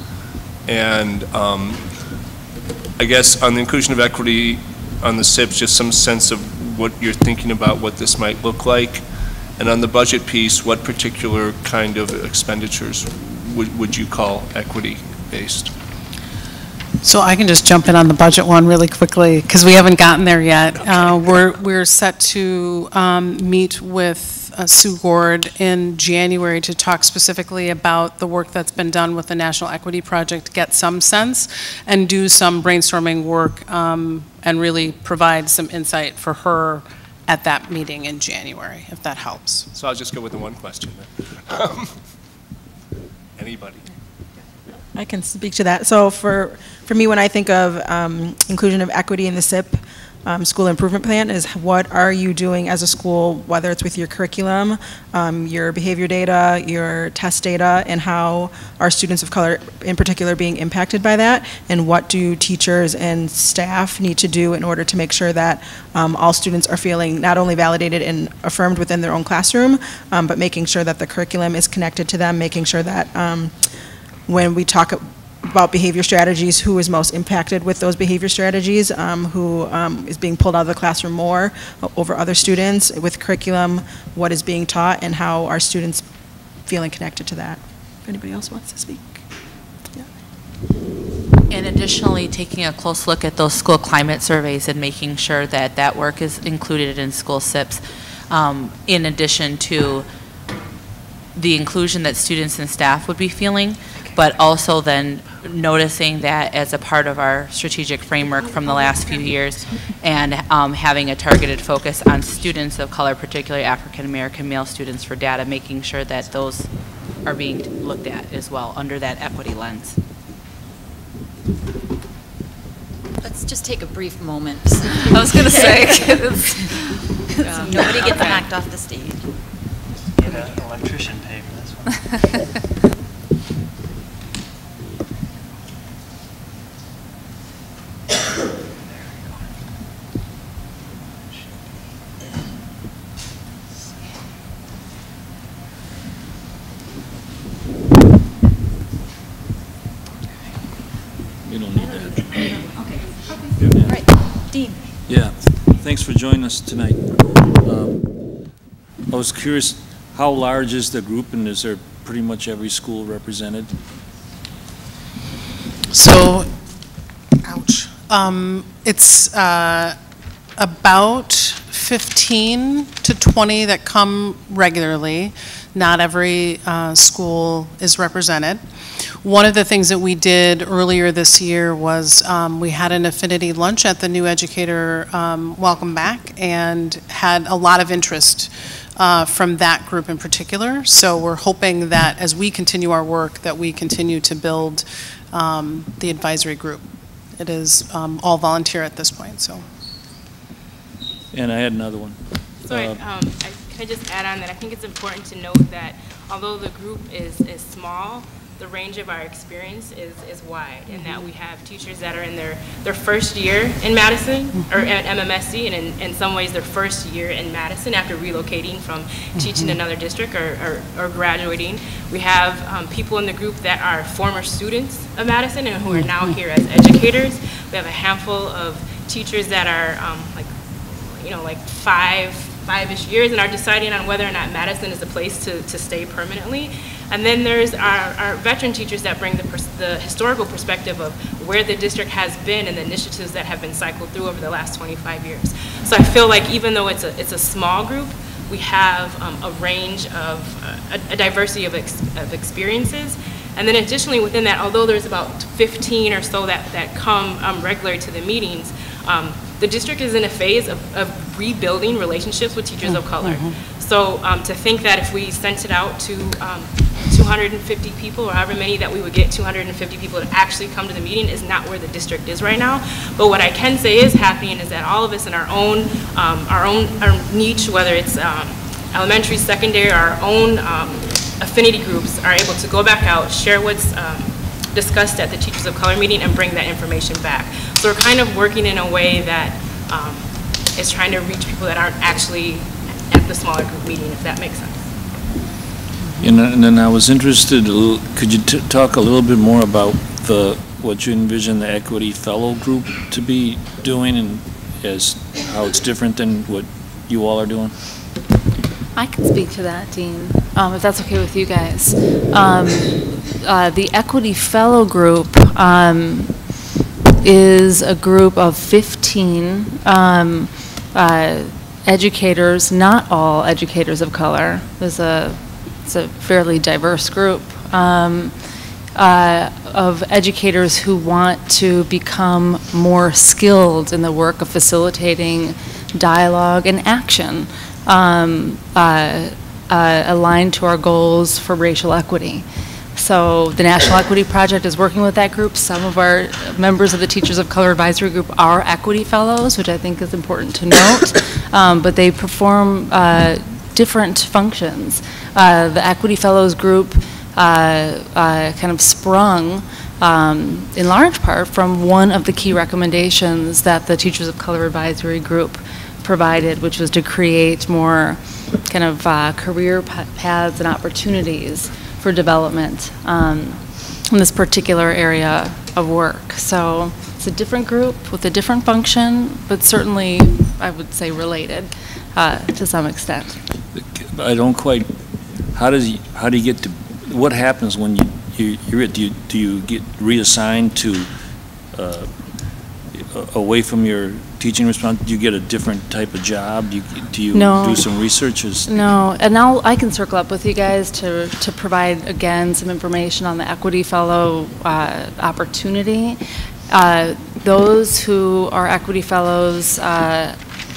And I guess on the inclusion of equity on the SIPs, just some sense of what you're thinking about what this might look like. And on the budget piece, what particular kind of expenditures would you call equity-based? So I can just jump in on the budget one really quickly because we haven't gotten there yet. Okay. We're set to meet with Sue Gord in January to talk specifically about the work that's been done with the National Equity Project, get some sense, and do some brainstorming work and really provide some insight for her at that meeting in January, if that helps. So I'll just go with the one question then. Anybody? I can speak to that. So for me, when I think of inclusion of equity in the SIP school improvement plan, is what are you doing as a school, whether it's with your curriculum, your behavior data, your test data, and how are students of color in particular being impacted by that, and what do teachers and staff need to do in order to make sure that all students are feeling not only validated and affirmed within their own classroom, but making sure that the curriculum is connected to them, making sure that when we talk about behavior strategies, who is most impacted with those behavior strategies, who is being pulled out of the classroom more over other students, with curriculum, what is being taught, and how are students feeling connected to that. If anybody else wants to speak. Yeah. And additionally, taking a close look at those school climate surveys and making sure that that work is included in school SIPs, in addition to the inclusion that students and staff would be feeling. but also then noticing that as a part of our strategic framework from the last few years, and having a targeted focus on students of color, particularly African American male students, for data, making sure that those are being looked at as well under that equity lens. Let's just take a brief moment. I was going to say, so nobody gets knocked off the stage. Get an electrician pay for this one. You don't need that. Okay. All right, Dean. Yeah, thanks for joining us tonight. I was curious, how large is the group, and is there pretty much every school represented? So, ouch. It's about 15 to 20 that come regularly. Not every school is represented. One of the things that we did earlier this year was we had an affinity lunch at the New Educator Welcome Back, and had a lot of interest from that group in particular. So we're hoping that as we continue our work, that we continue to build the advisory group. It is all volunteer at this point. So. And I had another one. Sorry, can I just add on that I think it's important to note that although the group is small, the range of our experience is wide, in that we have teachers that are in their first year in Madison, or at MMSC, and in some ways their first year in Madison after relocating from teaching in another district or graduating. We have people in the group that are former students of Madison and who are now here as educators. We have a handful of teachers that are like five-ish years and are deciding on whether or not Madison is a place to stay permanently. And then there's our veteran teachers that bring the historical perspective of where the district has been and the initiatives that have been cycled through over the last 25 years. So I feel like even though it's a small group, we have a range of, a diversity of experiences. And then additionally within that, although there's about 15 or so that come regularly to the meetings, the district is in a phase of rebuilding relationships with teachers of color. So to think that if we sent it out to 250 people, or however many that we would get 250 people to actually come to the meeting, is not where the district is right now. But what I can say is happening is that all of us in our own niche, whether it's elementary, secondary, our own affinity groups, are able to go back out, share what's discussed at the Teachers of Color meeting, and bring that information back. So we're kind of working in a way that is trying to reach people that aren't actually at the smaller group meeting, if that makes sense. And then I was interested, could you talk a little bit more about what you envision the Equity Fellow Group to be doing, and how it's different than what you all are doing? I can speak to that, Dean, if that's okay with you guys. The Equity Fellow Group is a group of 15 educators, not all educators of color. It's a fairly diverse group of educators who want to become more skilled in the work of facilitating dialogue and action aligned to our goals for racial equity. So the National Equity Project is working with that group. Some of our members of the Teachers of Color Advisory Group are Equity Fellows, which I think is important to note, but they perform different functions. The Equity Fellows Group kind of sprung in large part from one of the key recommendations that the Teachers of Color Advisory Group provided, which was to create more kind of career paths and opportunities for development in this particular area of work. So it's a different group with a different function, but certainly I would say related to some extent. I don't quite, how do you get to, what happens when do you get reassigned to away from your teaching response, do you get a different type of job? Do you No. do some research? No, and now I can circle up with you guys to provide, again, some information on the Equity Fellow opportunity. Those who are Equity Fellows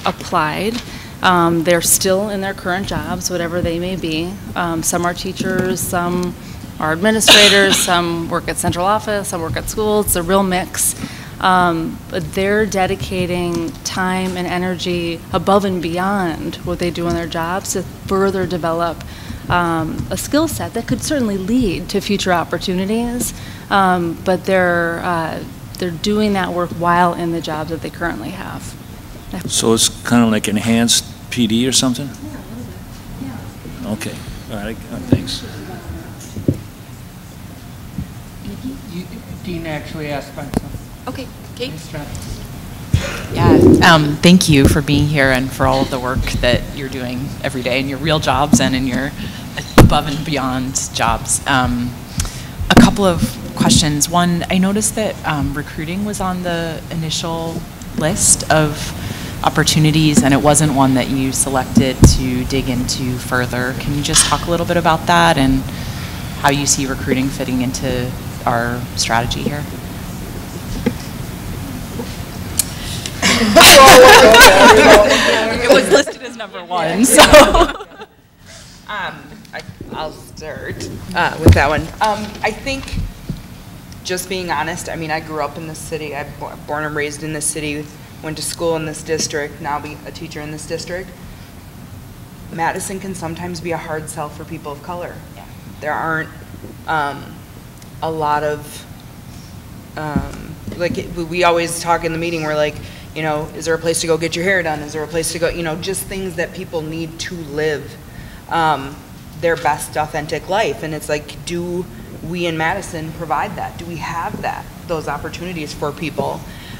applied. They're still in their current jobs, whatever they may be. Some are teachers, some are administrators, some work at central office, some work at schools. It's a real mix. But they're dedicating time and energy above and beyond what they do in their jobs to further develop a skill set that could certainly lead to future opportunities. But they're doing that work while in the jobs that they currently have. So it's kind of like enhanced PD or something? Yeah. Okay. All right. Thanks. Dean actually asked about something. Okay, Kate. Yeah, Thank you for being here and for all of the work that you're doing every day in your real jobs and in your above and beyond jobs. A couple of questions. One, I noticed that recruiting was on the initial list of opportunities, and it wasn't one that you selected to dig into further. Can you just talk a little bit about that and how you see recruiting fitting into our strategy here? It was listed as number one, so. I'll start with that one. I think, just being honest, I mean, I grew up in this city. I'm born and raised in this city, went to school in this district, now be a teacher in this district. Madison can sometimes be a hard sell for people of color. Yeah. There aren't a lot of, like, we always talk in the meeting, we're like, you know, is there a place to go get your hair done? Is there a place to go, you know, just things that people need to live their best authentic life. And it's like, do we in Madison provide that? Do we have that, those opportunities for people?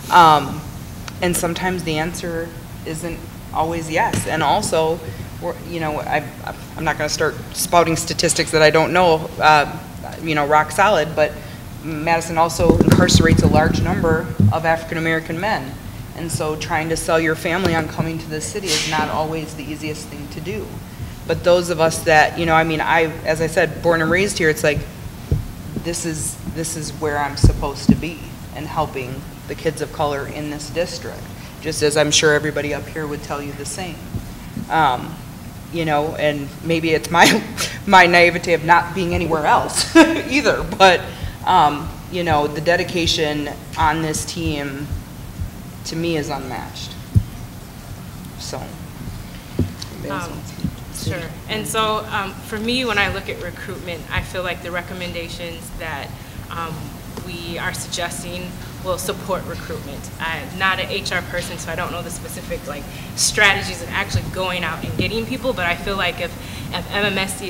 And sometimes the answer isn't always yes. And also, you know, I'm not going to start spouting statistics that I don't know, you know, rock solid, but Madison also incarcerates a large number of African American men. And so trying to sell your family on coming to this city is not always the easiest thing to do. But those of us that, you know, I mean, as I said, born and raised here, it's like, this is where I'm supposed to be, and helping the kids of color in this district, just as I'm sure everybody up here would tell you the same. You know, and maybe it's my naivete of not being anywhere else either, but you know, the dedication on this team to me is unmatched. So. Sure. And so for me, when I look at recruitment, I feel like the recommendations that we are suggesting will support recruitment. I'm not an HR person, so I don't know the specific like strategies of actually going out and getting people, but I feel like if MMSD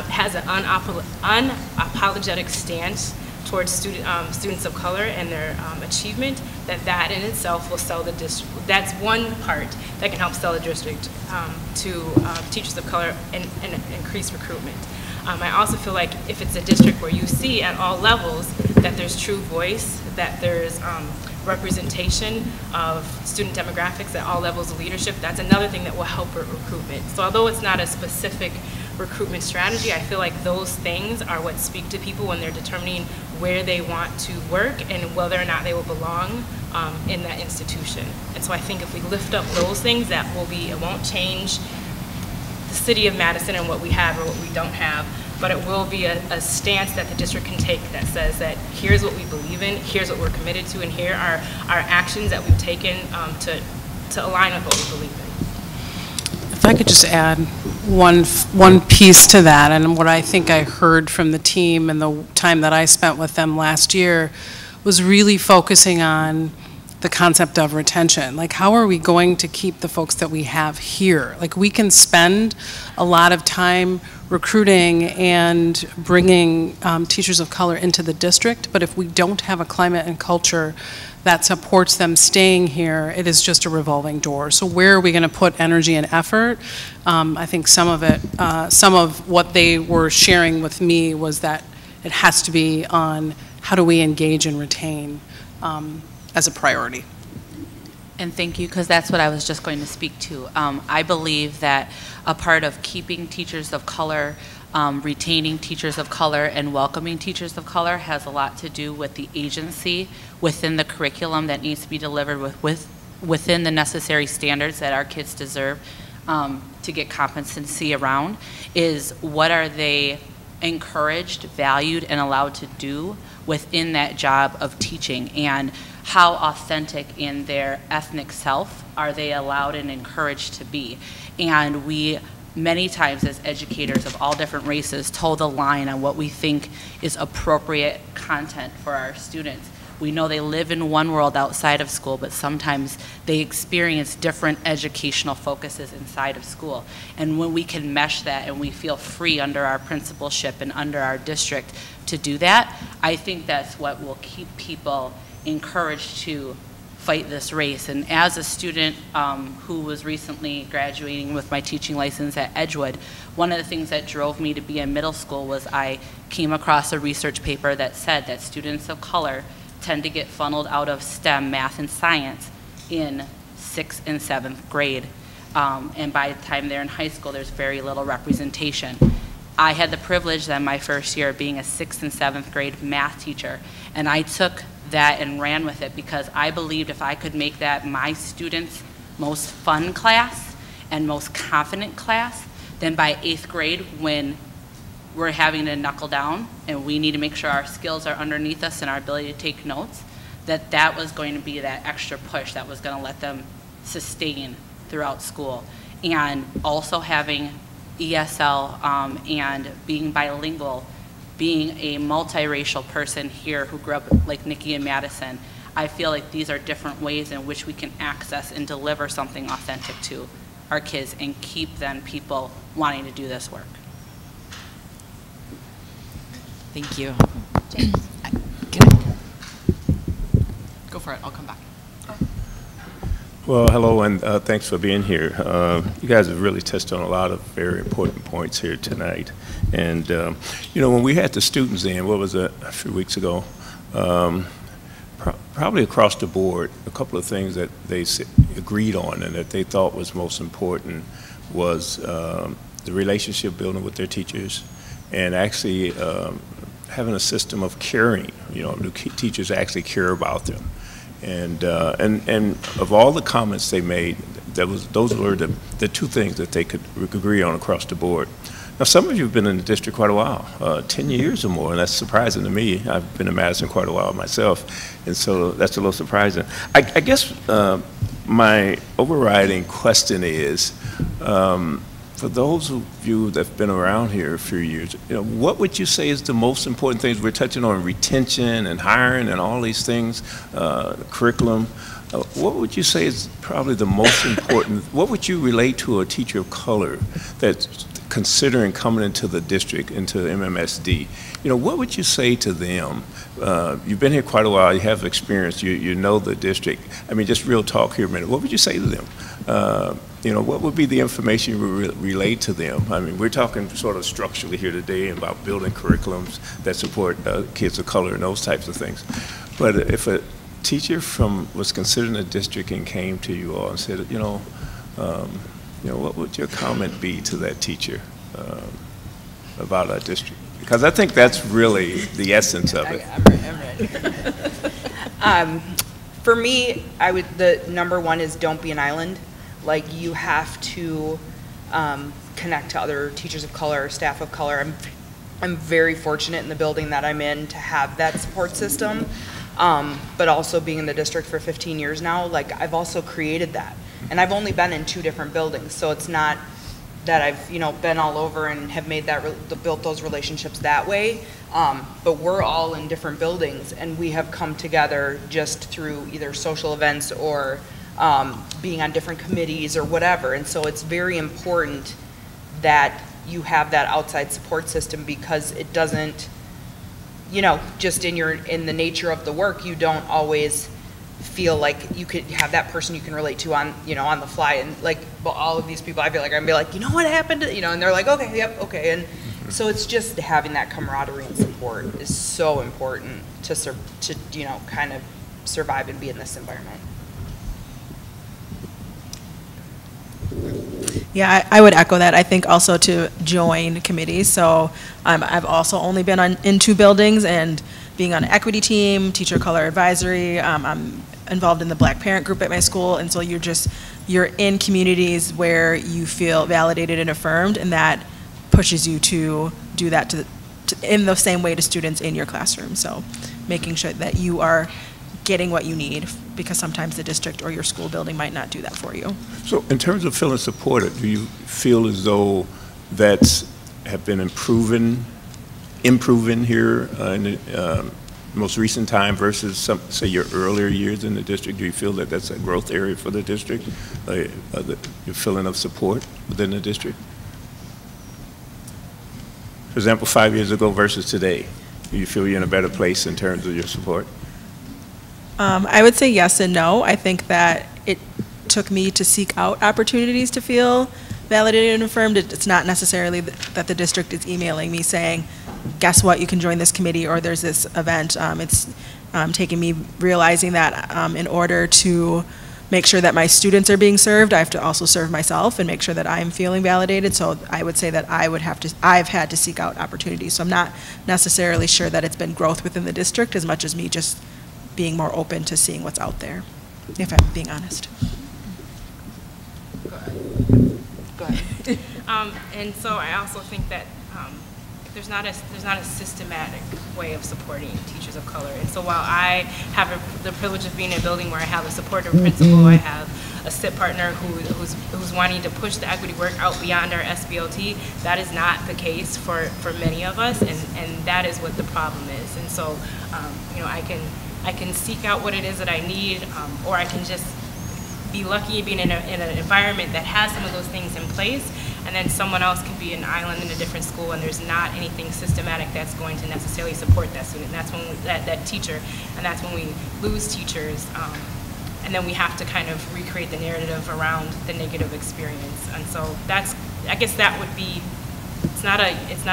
has an unapologetic stance towards students of color and their achievement, that in itself will sell the district. That's one part that can help sell the district to teachers of color and increase recruitment. I also feel like if it's a district where you see at all levels that there's true voice, that there's representation of student demographics at all levels of leadership, that's another thing that will help with recruitment. So although it's not a specific recruitment strategy, I feel like those things are what speak to people when they're determining where they want to work and whether or not they will belong in that institution. And so I think if we lift up those things, it won't change the city of Madison and what we have or what we don't have, but it will be a stance that the district can take that says that here's what we believe in, here's what we're committed to, and here are our actions that we've taken to align with what we believe in. If I could just add one piece to that, and what I think I heard from the team and the time that I spent with them last year was really focusing on the concept of retention. Like, how are we going to keep the folks that we have here? Like, we can spend a lot of time recruiting and bringing teachers of color into the district, but if we don't have a climate and culture that supports them staying here, it is just a revolving door. So where are we going to put energy and effort? I think some of what they were sharing with me was that it has to be on how do we engage and retain as a priority. And thank you, because that's what I was just going to speak to. I believe that a part of keeping teachers of color, retaining teachers of color, and welcoming teachers of color has a lot to do with the agency within the curriculum that needs to be delivered within the necessary standards that our kids deserve to get competency around. Is what are they encouraged, valued, and allowed to do within that job of teaching, and how authentic in their ethnic self are they allowed and encouraged to be. And we, many times as educators of all different races, toe the line on what we think is appropriate content for our students. We know they live in one world outside of school, but sometimes they experience different educational focuses inside of school. And when we can mesh that and we feel free under our principalship and under our district to do that, I think that's what will keep people encouraged to fight this race. And as a student who was recently graduating with my teaching license at Edgewood, one of the things that drove me to be in middle school was I came across a research paper that said that students of color tend to get funneled out of STEM, math, and science in 6th and 7th grade. And by the time they're in high school, there's very little representation. I had the privilege then my first year of being a 6th and 7th grade math teacher, and I took that and ran with it because I believed if I could make that my students' most fun class and most confident class, then by 8th grade, when we're having to knuckle down and we need to make sure our skills are underneath us and our ability to take notes, that was going to be that extra push that was going to let them sustain throughout school. And also having ESL and being bilingual, being a multiracial person here who grew up like Nikki and Madison, I feel like these are different ways in which we can access and deliver something authentic to our kids and keep then people wanting to do this work. Thank you. James. Go for it, I'll come back. Well, hello, and thanks for being here. You guys have really touched on a lot of very important points here tonight. And, you know, when we had the students in, what was it, a few weeks ago, probably across the board, a couple of things that they agreed on and that they thought was most important was the relationship building with their teachers and actually having a system of caring. You know, the teachers actually care about them. And of all the comments they made, those were the two things that they could agree on across the board. Now, some of you have been in the district quite a while, 10 years or more, and that's surprising to me. I've been in Madison quite a while myself, and so that's a little surprising. I guess my overriding question is, for those of you that have been around here a few years, you know, what would you say is the most important things? We're touching on retention and hiring and all these things, curriculum. What would you say is probably the most important? What would you relate to a teacher of color that's considering coming into the district, into MMSD? You know, what would you say to them? You've been here quite a while, you have experience, you know the district. I mean, just real talk here a minute. What would you say to them? You know, what would be the information you would relay to them? I mean, we're talking sort of structurally here today about building curriculums that support kids of color and those types of things. But if a teacher was considered in a district and came to you all and said, you know, what would your comment be to that teacher about our district? Because I think that's really the essence of it. I'm ready. For me, the number one is don't be an island. Like, you have to connect to other teachers of color, staff of color. I'm very fortunate in the building that I'm in to have that support system, but also being in the district for 15 years now, like, I've also created that. And I've only been in 2 different buildings, so it's not that I've, you know, been all over and have made built those relationships that way. But we're all in different buildings, and we have come together just through either social events or being on different committees or whatever. And so it's very important that you have that outside support system, because it doesn't, you know, just in the nature of the work, you don't always feel like you could have that person you can relate to on, you know, on the fly. And like, well, all of these people, I feel like I'm be like, you know what happened, you know, and they're like, okay, yep, okay. And so it's just having that camaraderie and support is so important to you know, kind of survive and be in this environment. Yeah, I would echo that. I think also to join committees. So I've also only been in 2 buildings, and being on an equity team, teacher of color advisory, I'm involved in the Black Parent Group at my school, and so you're in communities where you feel validated and affirmed, and that pushes you to do that in the same way to students in your classroom. So making sure that you are getting what you need, because sometimes the district or your school building might not do that for you. So in terms of feeling supported, do you feel as though that's have been improving here in the most recent time versus say your earlier years in the district? Do you feel that that's a growth area for the district, your feeling of support within the district? For example, 5 years ago versus today, do you feel you're in a better place in terms of your support? I would say yes and no. I think that it took me to seek out opportunities to feel validated and affirmed. It's not necessarily that the district is emailing me saying, guess what, you can join this committee, or there's this event. It's taking me realizing that in order to make sure that my students are being served, I have to also serve myself and make sure that I'm feeling validated. So I would say that I've had to seek out opportunities. So I'm not necessarily sure that it's been growth within the district as much as me just being more open to seeing what's out there, if I'm being honest. Go ahead. And so I also think that there's not a systematic way of supporting teachers of color. And so while I have the privilege of being in a building where I have a supportive principal, I have a SIP partner who's wanting to push the equity work out beyond our SBLT, that is not the case for many of us, and that is what the problem is. And so, you know, I can seek out what it is that I need, or I can just be lucky being in an environment that has some of those things in place, and then someone else can be an island in a different school and there's not anything systematic that's going to necessarily support that student. And that's when that teacher, and that's when we lose teachers, and then we have to kind of recreate the narrative around the negative experience. And so that's, I guess that would be, it's not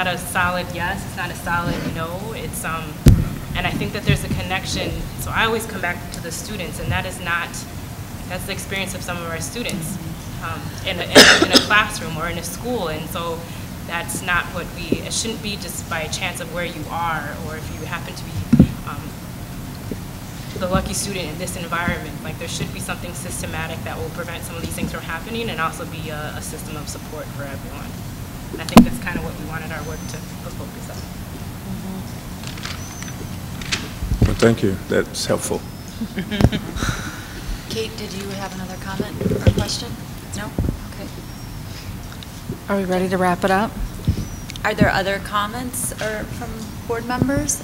a solid yes, it's not a solid no, it's and I think that there's a connection. So I always come back to the students, and that's the experience of some of our students in a classroom or in a school. And so that's not what it shouldn't be just by chance of where you are, or if you happen to be the lucky student in this environment. Like, there should be something systematic that will prevent some of these things from happening, and also be a system of support for everyone. And I think that's kind of what we wanted our work to focus on. Well, thank you. That's helpful. Kate, did you have another comment or question? No? Okay. Are we ready to wrap it up? Are there other comments from board members?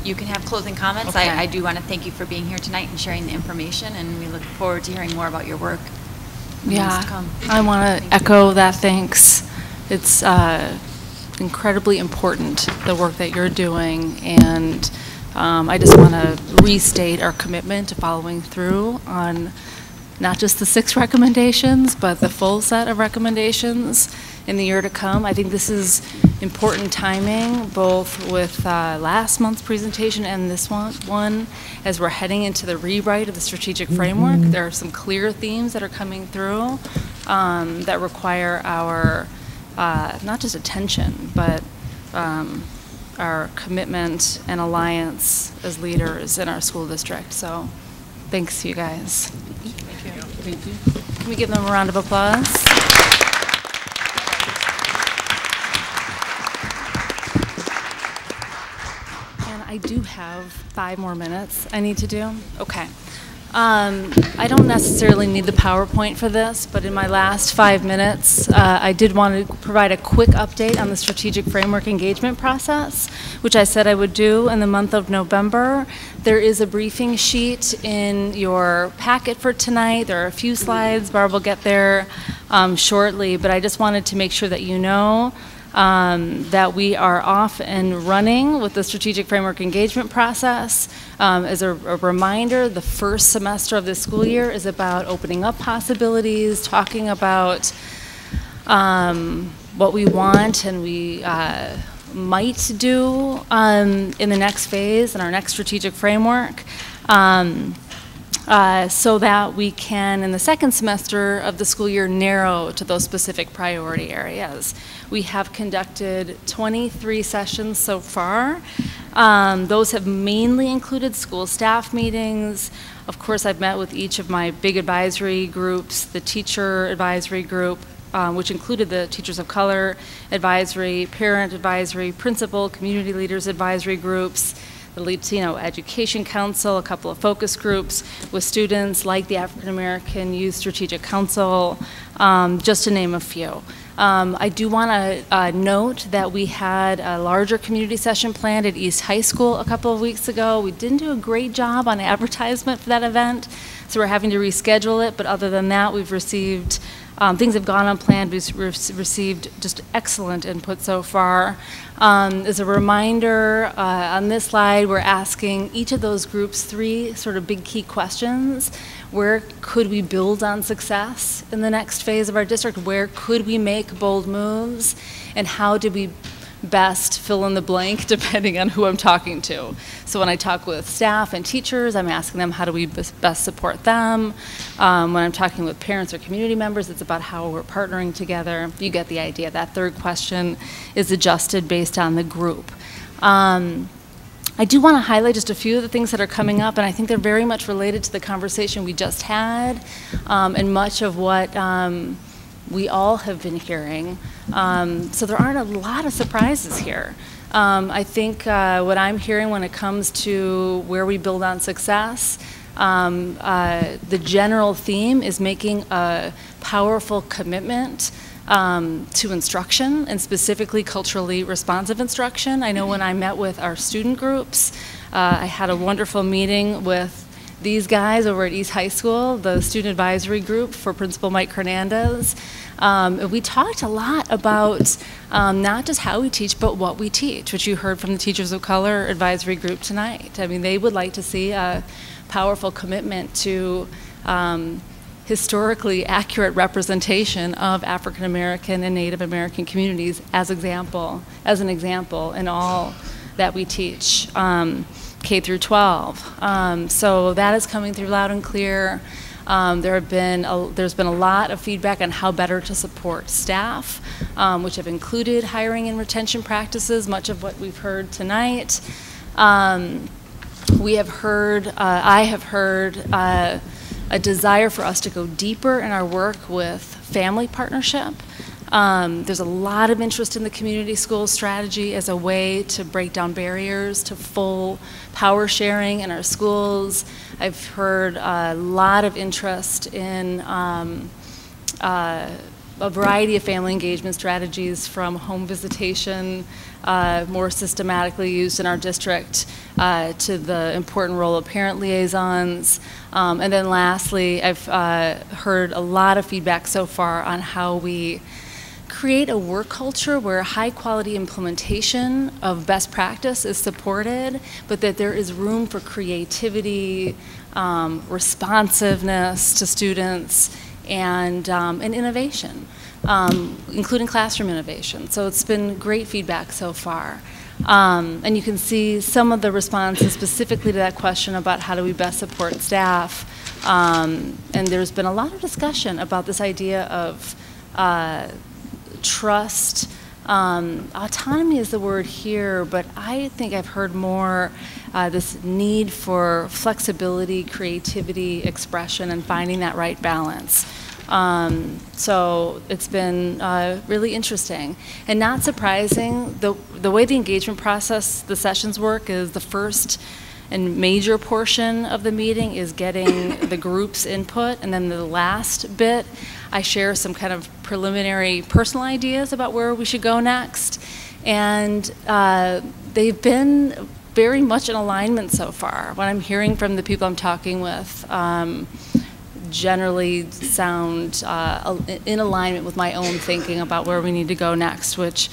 You can have closing comments. Okay. I do want to thank you for being here tonight and sharing the information, and we look forward to hearing more about your work in the months to come. I want to echo that thanks. It's incredibly important, the work that you're doing, and I just want to restate our commitment to following through on not just the 6 recommendations, but the full set of recommendations in the year to come. I think this is important timing, both with last month's presentation and this one, as we're heading into the rewrite of the strategic framework. There are some clear themes that are coming through that require our not just attention, but our commitment and alliance as leaders in our school district. So thanks, you guys. Thank you. Can we give them a round of applause? And I do have 5 more minutes I need to do. Okay. I don't necessarily need the PowerPoint for this, but in my last 5 minutes, I did want to provide a quick update on the strategic framework engagement process, which I said I would do in the month of November. There is a briefing sheet in your packet for tonight. There are a few slides. Barb will get there shortly, but I just wanted to make sure that you know that we are off and running with the strategic framework engagement process. As a reminder, the first semester of this school year is about opening up possibilities, talking about what we want and we might do in the next phase, in our next strategic framework. so that we can, in the second semester of the school year, narrow to those specific priority areas. We have conducted 23 sessions so far. Those have mainly included school staff meetings. Of course, I've met with each of my big advisory groups, the teacher advisory group, which included the Teachers of Color advisory, parent advisory, principal, community leaders advisory groups, the Latino Education Council, a couple of focus groups with students like the African American Youth Strategic Council, just to name a few. I do want to note that we had a larger community session planned at East High School a couple of weeks ago. We didn't do a great job on advertisement for that event, so we're having to reschedule it, but other than that, we've received things have gone unplanned. We've received just excellent input so far. As a reminder, on this slide, we're asking each of those groups 3 sort of big key questions. Where could we build on success in the next phase of our district? Where could we make bold moves? And how do we best fill in the blank depending on who I'm talking to? So when I talk with staff and teachers, I'm asking them how do we best support them. When I'm talking with parents or community members, it's about how we're partnering together. You get the idea. That third question is adjusted based on the group. I do want to highlight just a few of the things that are coming up, and I think they're very much related to the conversation we just had, and much of what we all have been hearing. So there aren't a lot of surprises here. I think what I'm hearing when it comes to where we build on success, the general theme is making a powerful commitment to instruction, and specifically culturally responsive instruction. I know when I met with our student groups, I had a wonderful meeting with these guys over at East High School, the student advisory group for Principal Mike Hernandez. We talked a lot about not just how we teach, but what we teach, which you heard from the Teachers of Color advisory group tonight. I mean, they would like to see a powerful commitment to historically accurate representation of African American and Native American communities as an example in all that we teach, K through 12. So that is coming through loud and clear. There's been a lot of feedback on how better to support staff, which have included hiring and retention practices, much of what we've heard tonight. We have heard, I have heard a desire for us to go deeper in our work with family partnership. There's a lot of interest in the community school strategy as a way to break down barriers to full power sharing in our schools. I've heard a lot of interest in a variety of family engagement strategies, from home visitation, more systematically used in our district, to the important role of parent liaisons. And then lastly, I've heard a lot of feedback so far on how we create a work culture where high quality implementation of best practice is supported, but that there is room for creativity, responsiveness to students, and innovation, including classroom innovation. So it's been great feedback so far. And you can see some of the responses specifically to that question about how do we best support staff. And there's been a lot of discussion about this idea of trust. Autonomy is the word here, but I think I've heard more this need for flexibility, creativity, expression, and finding that right balance. So it's been really interesting. And not surprising, the way the engagement process, the sessions work, is the first and major portion of the meeting is getting the group's input, and then the last bit, I share some kind of preliminary personal ideas about where we should go next. And they've been very much in alignment so far. What I'm hearing from the people I'm talking with generally sound in alignment with my own thinking about where we need to go next, which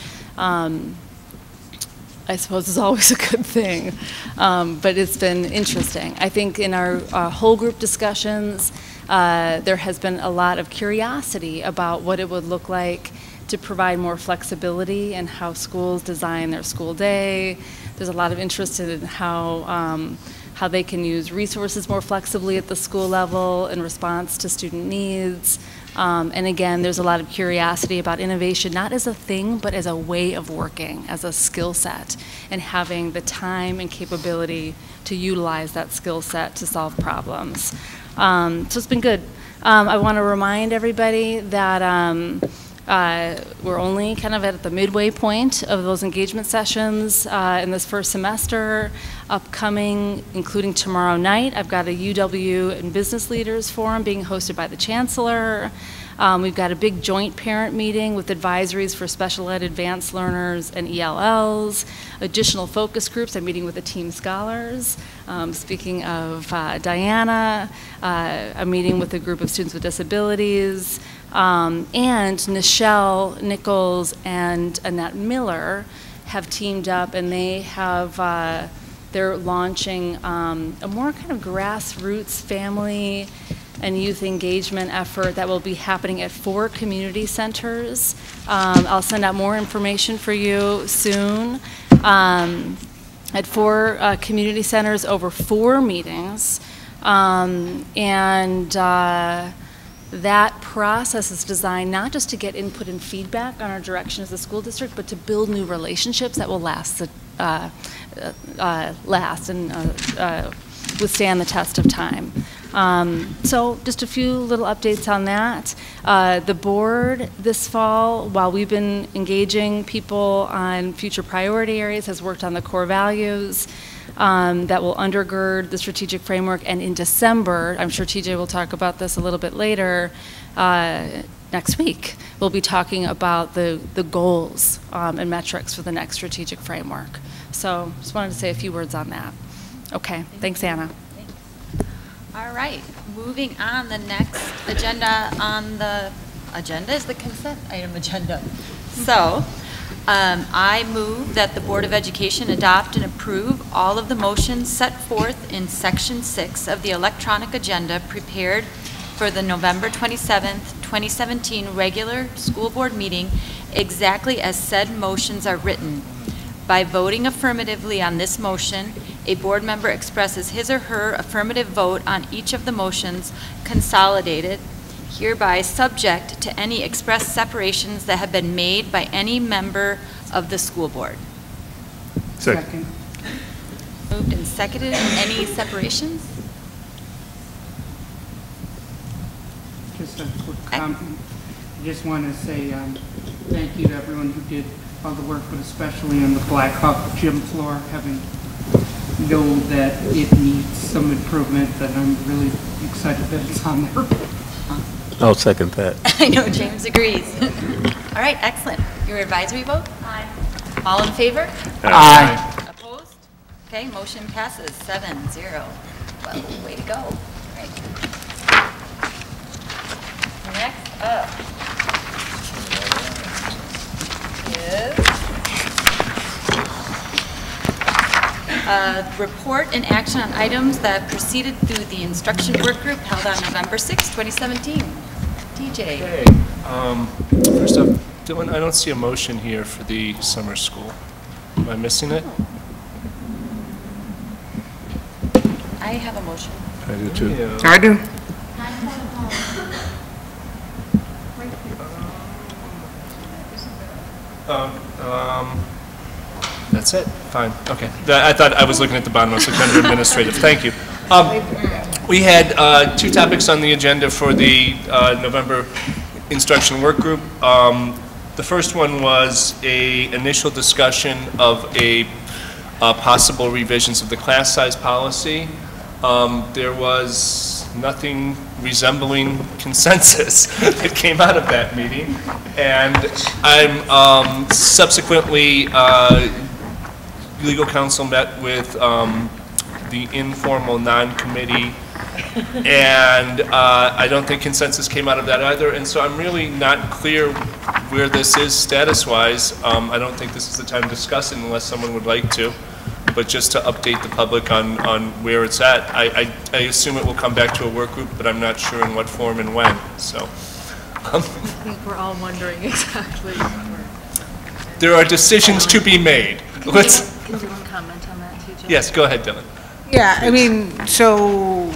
I suppose is always a good thing, but it's been interesting. I think in our whole group discussions, there has been a lot of curiosity about what it would look like to provide more flexibility in how schools design their school day. There's a lot of interest in how how they can use resources more flexibly at the school level in response to student needs. And again, there's a lot of curiosity about innovation, not as a thing, but as a way of working, as a skill set, and having the time and capability to utilize that skill set to solve problems. So it's been good. I want to remind everybody that we're only kind of at the midway point of those engagement sessions in this first semester. Upcoming, including tomorrow night, I've got a UW and Business Leaders Forum being hosted by the Chancellor. We've got a big joint parent meeting with advisories for special ed advanced learners and ELLs. Additional focus groups. I'm meeting with the Team Scholars. Speaking of Diana, I'm meeting with a group of students with disabilities. And Nichelle Nichols and Annette Miller have teamed up, and they have they're launching a more kind of grassroots family and youth engagement effort that will be happening at 4 community centers. I'll send out more information for you soon. At 4 community centers over 4 meetings. That process is designed not just to get input and feedback on our direction as a school district, but to build new relationships that will last and withstand the test of time. So just a few little updates on that. The board this fall, while we've been engaging people on future priority areas, has worked on the core values that will undergird the strategic framework. And in December, I'm sure TJ will talk about this a little bit later, next week, we'll be talking about the goals and metrics for the next strategic framework. So just wanted to say a few words on that. Okay, thanks, Anna. All right, moving on, the next agenda on the agenda is the consent item agenda. So I move that the Board of Education adopt and approve all of the motions set forth in Section 6 of the electronic agenda prepared for the November 27th, 2017 regular school board meeting exactly as said motions are written. By voting affirmatively on this motion, a board member expresses his or her affirmative vote on each of the motions consolidated, hereby subject to any express separations that have been made by any member of the school board. Second. Moved and seconded. Any separations? Just a quick comment. I just want to say thank you to everyone who did all the work, but especially on the Black Hawk gym floor, having known that it needs some improvement, that I'm really excited that it's on there. I'll second that. I know James agrees. All right, excellent. Your advisory vote? Aye. All in favor? Aye. Opposed? Okay, motion passes 7-0. Well, way to go. All right. Next up is report and action on items that proceeded through the instruction work group held on November 6, 2017. TJ. Okay. First up, Dylan, I don't see a motion here for the summer school. Am I missing it? I have a motion. I do too. Yeah. I do. That's it? Fine, okay. I thought I was looking at the bottom, I was looking under administrative, thank you. We had 2 topics on the agenda for the November instruction work group. The first one was a initial discussion of a possible revisions of the class size policy. There was nothing resembling consensus that came out of that meeting, and I'm subsequently legal counsel met with the informal non-committee, and I don't think consensus came out of that either, and so I'm really not clear where this is status-wise. I don't think this is the time to discuss it unless someone would like to, but just to update the public on where it's at. I assume it will come back to a work group, but I'm not sure in what form and when, so. I think we're all wondering exactly. There are decisions to be made. Can Dylan comment on that too, Jay? Yes, go ahead, Dylan. Yeah, I mean, so,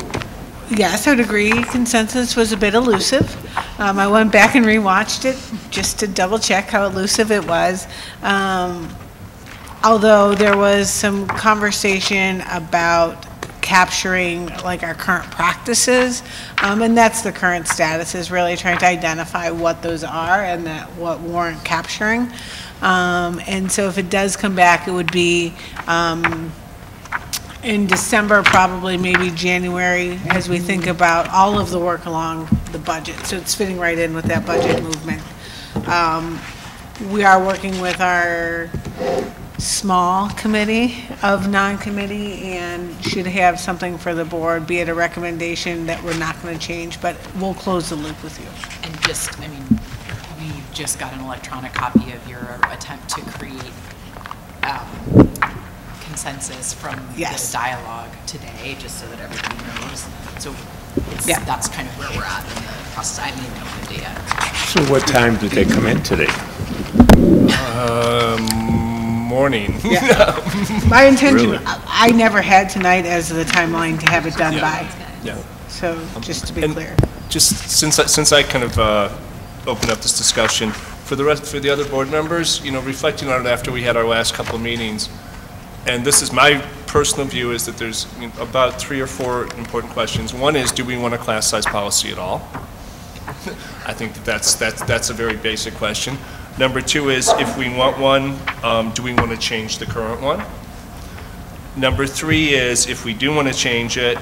yes, I would agree, consensus was a bit elusive. I went back and rewatched it just to double check how elusive it was. Although there was some conversation about capturing like our current practices, and that's the current status, is really trying to identify what those are and that what warrant capturing. And so if it does come back, it would be in December, probably maybe January, as we think about all of the work along the budget. So it's fitting right in with that budget movement. We are working with our small committee of non-committee and should have something for the board, be it a recommendation that we're not going to change, but we'll close the loop with you. And just, I mean, we just got an electronic copy of your attempt to create consensus from the dialogue today, just so that everybody knows. So that's kind of where we're at in the process. I haven't even opened it yet. So what time did they come in today? Morning. Yeah. My intention, Really? I never had tonight as the timeline to have it done by. Yeah. So just to be clear. Just since I kind of opened up this discussion, for the other board members, you know, reflecting on it after we had our last couple of meetings, and this is my personal view, is that there's about 3 or 4 important questions. One is, do we want a class size policy at all? I think that's a very basic question. Number 2 is, if we want one, do we want to change the current one? Number 3 is, if we do want to change it,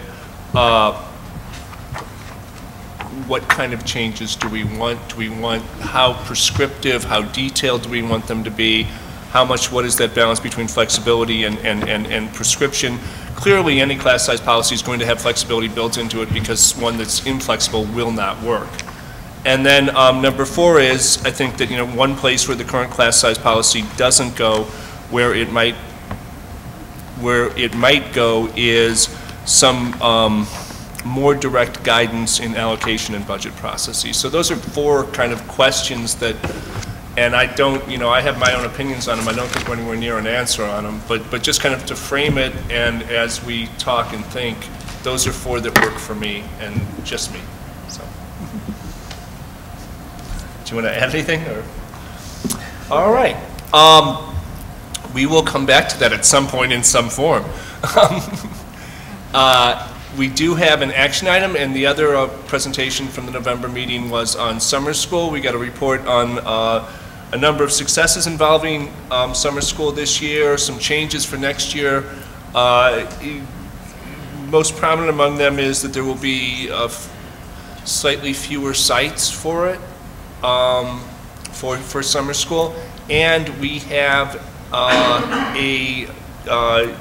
what kind of changes do we want? Do we want, how prescriptive, how detailed do we want them to be? How much, what is that balance between flexibility and prescription? Clearly, any class size policy is going to have flexibility built into it, because one that's inflexible will not work. And then number 4 is, I think that, you know, one place where the current class size policy doesn't go, where it might go, is some more direct guidance in allocation and budget processes. So those are 4 kind of questions that, and I don't, you know, I have my own opinions on them. I don't think we're anywhere near an answer on them, but just kind of to frame it, and as we talk and think, those are 4 that work for me, and just me. So. Do you want to add anything? Or? All right. We will come back to that at some point in some form. We do have an action item, and the other presentation from the November meeting was on summer school. We got a report on a number of successes involving summer school this year, some changes for next year. Most prominent among them is that there will be slightly fewer sites for it. For summer school, and we have a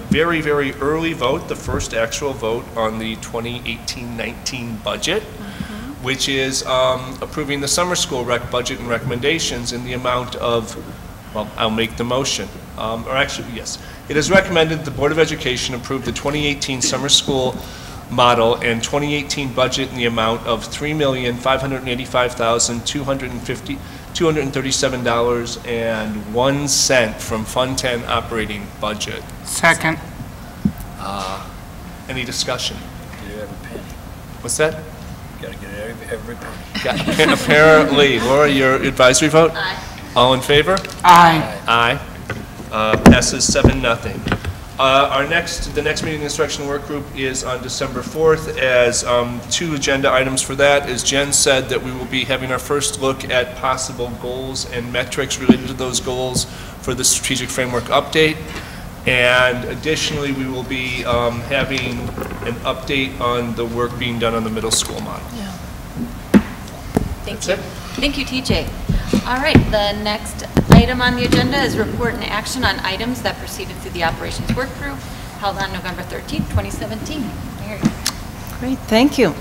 very, very early vote, the first actual vote on the 2018-19 budget, which is approving the summer school budget and recommendations in the amount of, well, I'll make the motion. Or actually, yes. It is recommended the Board of Education approve the 2018 summer school model and 2018 budget in the amount of $3,585,237.01 from Fund 10 operating budget. Second. Any discussion? Do you have a penny? What's that? Got to get every penny. Yeah, apparently. Laura, your advisory vote? Aye. All in favor? Aye. Aye. Passes 7-0. The next meeting of the instructional work group is on December 4th. As 2 agenda items for that, as Jen said, that we will be having our first look at possible goals and metrics related to those goals for the strategic framework update. And additionally, we will be having an update on the work being done on the middle school model. Yeah. That's it. Thank you, TJ. All right, the next item on the agenda is report and action on items that proceeded through the operations work group held on November 13th, 2017. Mary. Great, thank you.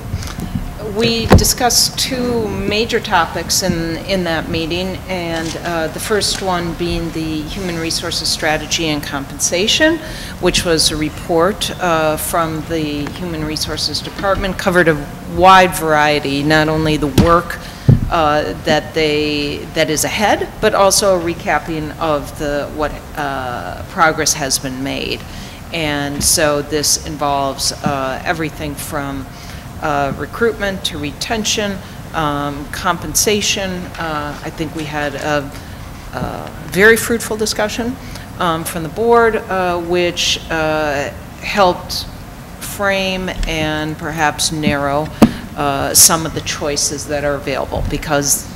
We discussed 2 major topics in that meeting, and the first one being the Human Resources Strategy and Compensation, which was a report from the Human Resources Department, covered a wide variety, not only the work that is ahead, but also a recapping of what progress has been made. And so this involves everything from recruitment to retention, compensation. I think we had a very fruitful discussion from the board, which helped frame and perhaps narrow some of the choices that are available, because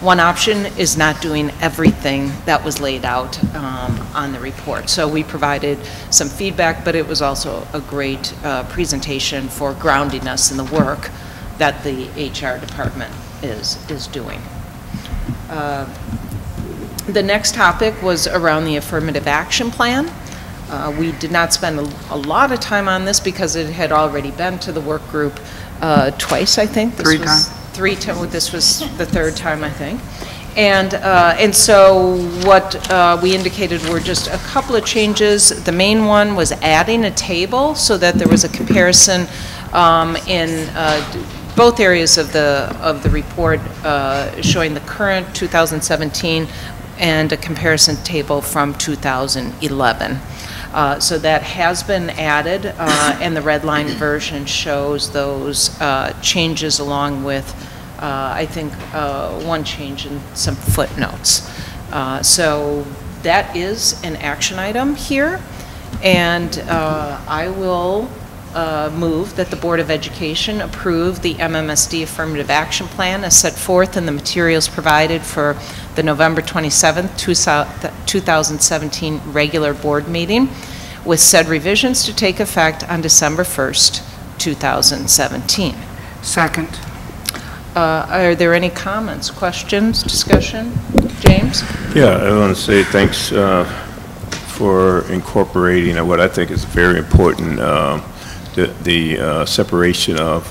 one option is not doing everything that was laid out on the report. So we provided some feedback, but it was also a great presentation for grounding us in the work that the HR department is doing. The next topic was around the affirmative action plan. We did not spend a lot of time on this because it had already been to the work group twice, I think. This was the third time, I think. And so what we indicated were just a couple of changes. The main one was adding a table so that there was a comparison in both areas of the report showing the current 2017 and a comparison table from 2011. So that has been added, and the red line version shows those changes along with, I think, one change in some footnotes. So that is an action item here, and I will move that the Board of Education approve the MMSD Affirmative Action Plan as set forth in the materials provided for the November 27th, 2017 regular board meeting, with said revisions to take effect on December 1st, 2017. Second. Are there any comments, questions, discussion? James? Yeah, I want to say thanks for incorporating what I think is very important, the separation of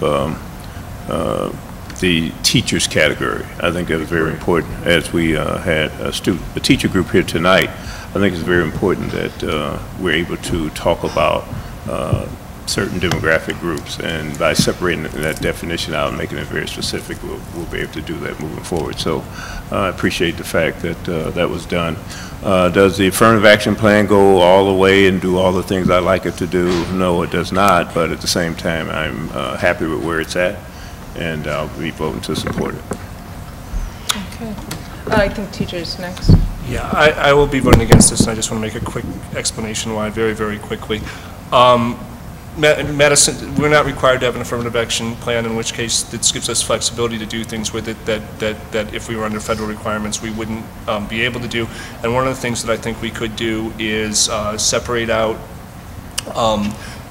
the teachers category. I think that was very important. As we had a teacher group here tonight, I think it's very important that we're able to talk about certain demographic groups, and by separating that definition out and making it very specific, we'll be able to do that moving forward. So I appreciate the fact that that was done. Does the affirmative action plan go all the way and do all the things I'd like it to do? No, it does not, but at the same time, I'm happy with where it's at, and I'll be voting to support it. Okay. I think teachers next. Yeah, I will be voting against this, and I just want to make a quick explanation why, very, very quickly. Madison, we're not required to have an affirmative action plan, in which case this gives us flexibility to do things with it that if we were under federal requirements we wouldn't be able to do. And one of the things that I think we could do is separate out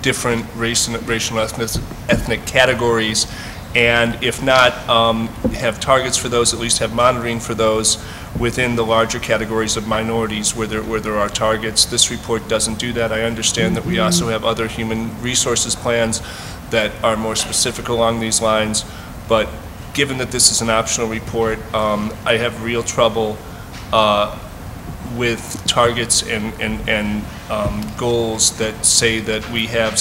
different racial ethnic categories, and if not have targets for those, at least have monitoring for those within the larger categories of minorities where there are targets. This report doesn't do that. I understand that we also have other human resources plans that are more specific along these lines, but given that this is an optional report, I have real trouble with targets and goals that say that we have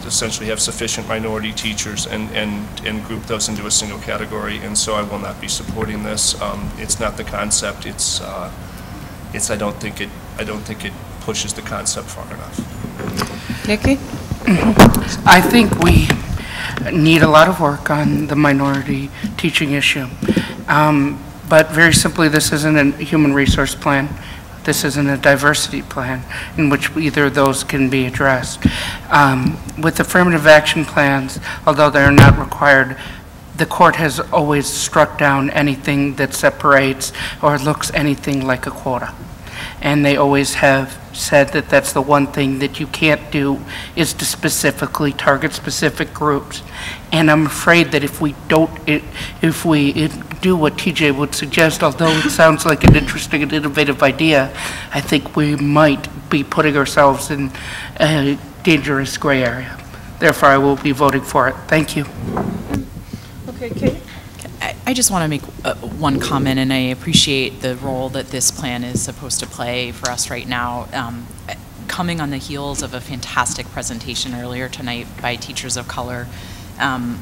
essentially have sufficient minority teachers and group those into a single category, and so I will not be supporting this. It's not the concept. It's I don't think it pushes the concept far enough. Nikki? I think we need a lot of work on the minority teaching issue. But very simply, this isn't a human resource plan. This isn't a diversity plan in which either of those can be addressed. With affirmative action plans, although they're not required, the court has always struck down anything that separates or looks anything like a quota. And they always have said that that's the one thing that you can't do, is to specifically target specific groups. And I'm afraid that if we do what TJ would suggest, although it sounds like an interesting and innovative idea, I think we might be putting ourselves in a dangerous gray area. Therefore, I will be voting for it. Thank you. Okay, Kate? I just want to make one comment, and I appreciate the role that this plan is supposed to play for us right now. Coming on the heels of a fantastic presentation earlier tonight by teachers of color, I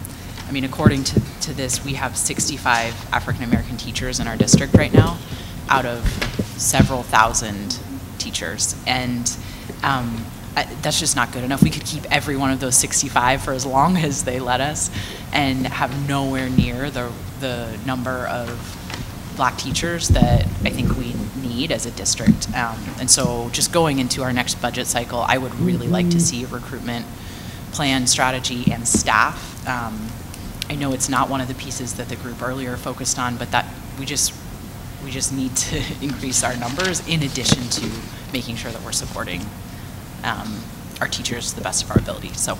mean, according to this, we have 65 African American teachers in our district right now, out of several thousand teachers. And that's just not good enough. We could keep every one of those 65 for as long as they let us and have nowhere near the number of Black teachers that I think we need as a district. And so just going into our next budget cycle, I would really like to see a recruitment plan, strategy, and staff. I know it's not one of the pieces that the group earlier focused on, but that we just need to increase our numbers in addition to making sure that we're supporting our teachers to the best of our ability. So.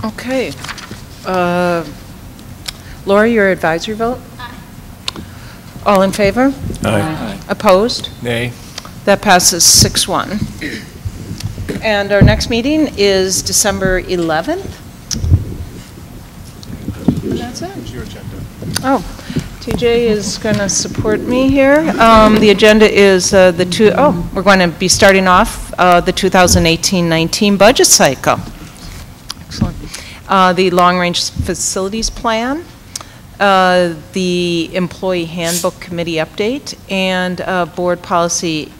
Okay. Laura, your advisory vote? Aye. All in favor? Aye. Opposed? Nay. That passes 6-1. And our next meeting is December 11th. And that's it. Here's your agenda. Oh, TJ is going to support me here. The agenda is we're going to be starting off the 2018-19 budget cycle. Excellent. The long-range facilities plan, the employee handbook committee update, and board policy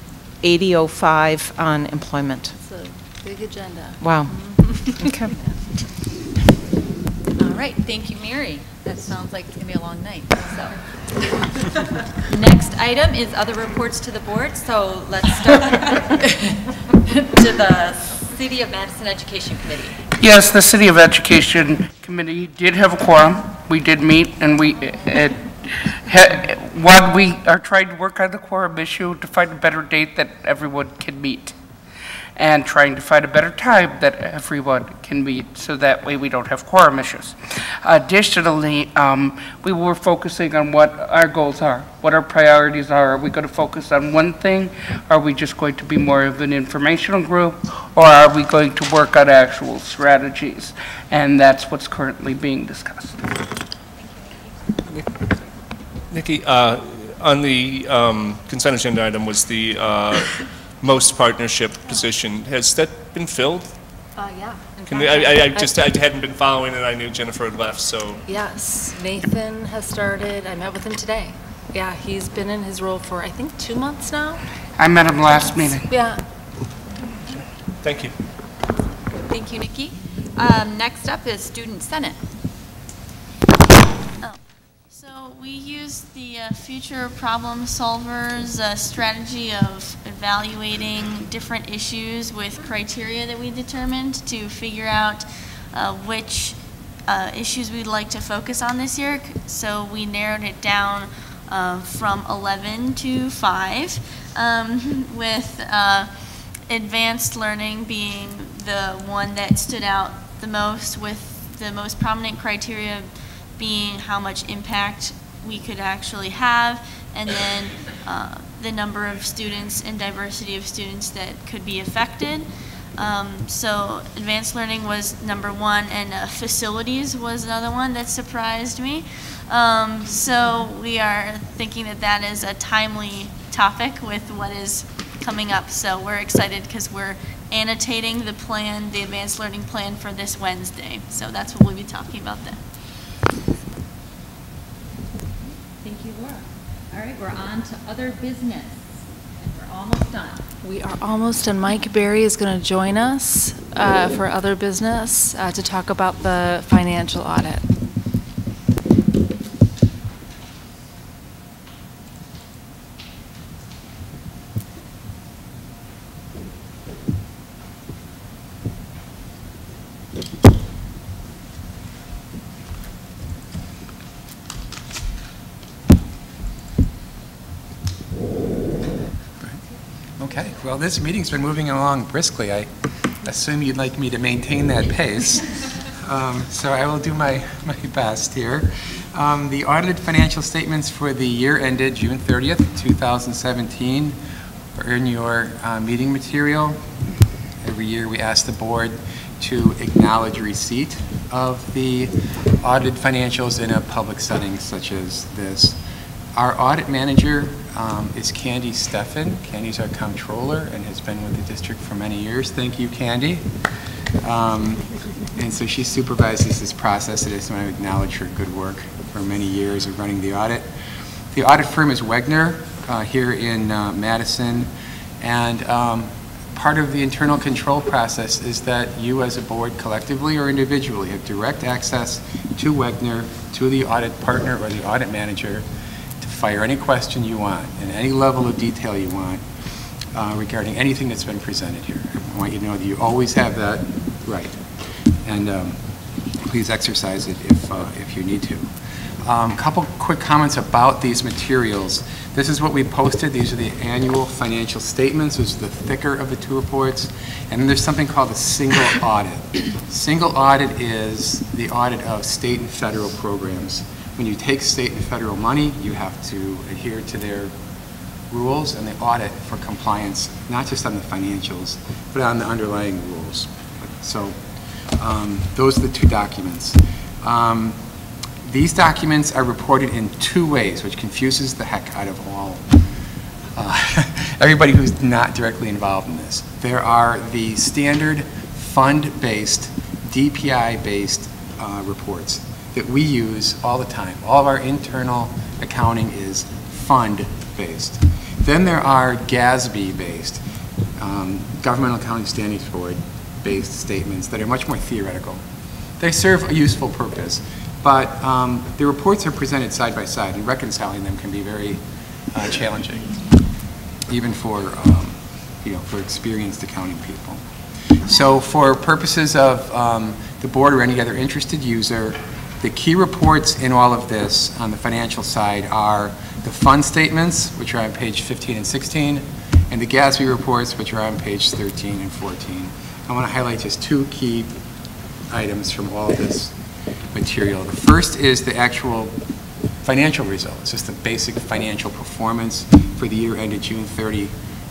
8005 on employment. It's a big agenda. Wow. Okay. All right, thank you, Mary. That sounds like it's going to be a long night. So, next item is other reports to the board. So let's start to the City of Madison Education Committee. Yes, the City of Education Committee did have a quorum. We did meet, and we are trying to work on the quorum issue to find a better date that everyone can meet, and trying to find a better time that everyone can meet, so that way we don't have quorum issues. Additionally, we were focusing on what our goals are, what our priorities are. Are we going to focus on one thing? Are we just going to be more of an informational group, or are we going to work on actual strategies? And that's what's currently being discussed. Nikki, on the consent agenda item was the most partnership position. Has that been filled? Yeah. I hadn't been following it. I knew Jennifer had left, so. Yes, Nathan has started. I met with him today. Yeah, he's been in his role for, I think, 2 months now. I met him last meeting. Yeah. Thank you. Thank you, Nikki. Next up is Student Senate. So we use the Future Problem Solvers strategy of evaluating different issues with criteria that we determined to figure out which issues we'd like to focus on this year. So we narrowed it down from 11 to 5, with advanced learning being the one that stood out the most, with the most prominent criteria being how much impact we could actually have, and then the number of students and diversity of students that could be affected. So advanced learning was number 1, and facilities was another one that surprised me. So we are thinking that that is a timely topic with what is coming up. So we're excited because we're annotating the plan, the advanced learning plan, for this Wednesday. So that's what we'll be talking about then. Thank you, Laura. All right, we're on to other business, and we're almost done. We are almost, and Mike Berry is going to join us for other business to talk about the financial audit. Okay, well, this meeting's been moving along briskly. I assume you'd like me to maintain that pace. So I will do my best here. The audited financial statements for the year ended June 30th, 2017 are in your meeting material. Every year we ask the board to acknowledge receipt of the audited financials in a public setting such as this. Our audit manager is Candy Steffen. Candy's our comptroller and has been with the district for many years. Thank you, Candy. And so she supervises this process. I just want to acknowledge her good work for many years of running the audit. The audit firm is Wegner. here in Madison. And part of the internal control process is that you as a board collectively or individually have direct access to Wegner, to the audit partner or the audit manager to fire any question you want and any level of detail you want regarding anything that's been presented here. I want you to know that you always have that right. And please exercise it if you need to. A couple quick comments about these materials. This is what we posted. These are the annual financial statements. This is the thicker of the two reports. And then there's something called a single audit. Single audit is the audit of state and federal programs. When you take state and federal money, you have to adhere to their rules and the audit for compliance, not just on the financials, but on the underlying rules. So those are the two documents. These documents are reported in two ways, which confuses the heck out of all everybody who's not directly involved in this. There are the standard fund-based, DPI-based reports that we use all the time. All of our internal accounting is fund-based. Then there are GASB-based, Governmental Accounting Standards Board-based statements that are much more theoretical. They serve a useful purpose. But the reports are presented side by side, and reconciling them can be very challenging, even for for experienced accounting people. So, for purposes of the board or any other interested user, the key reports in all of this on the financial side are the fund statements, which are on page 15 and 16, and the GASB reports, which are on page 13 and 14. I want to highlight just two key items from all of this material. The first is the actual financial results, just the basic financial performance for the year ended June 30,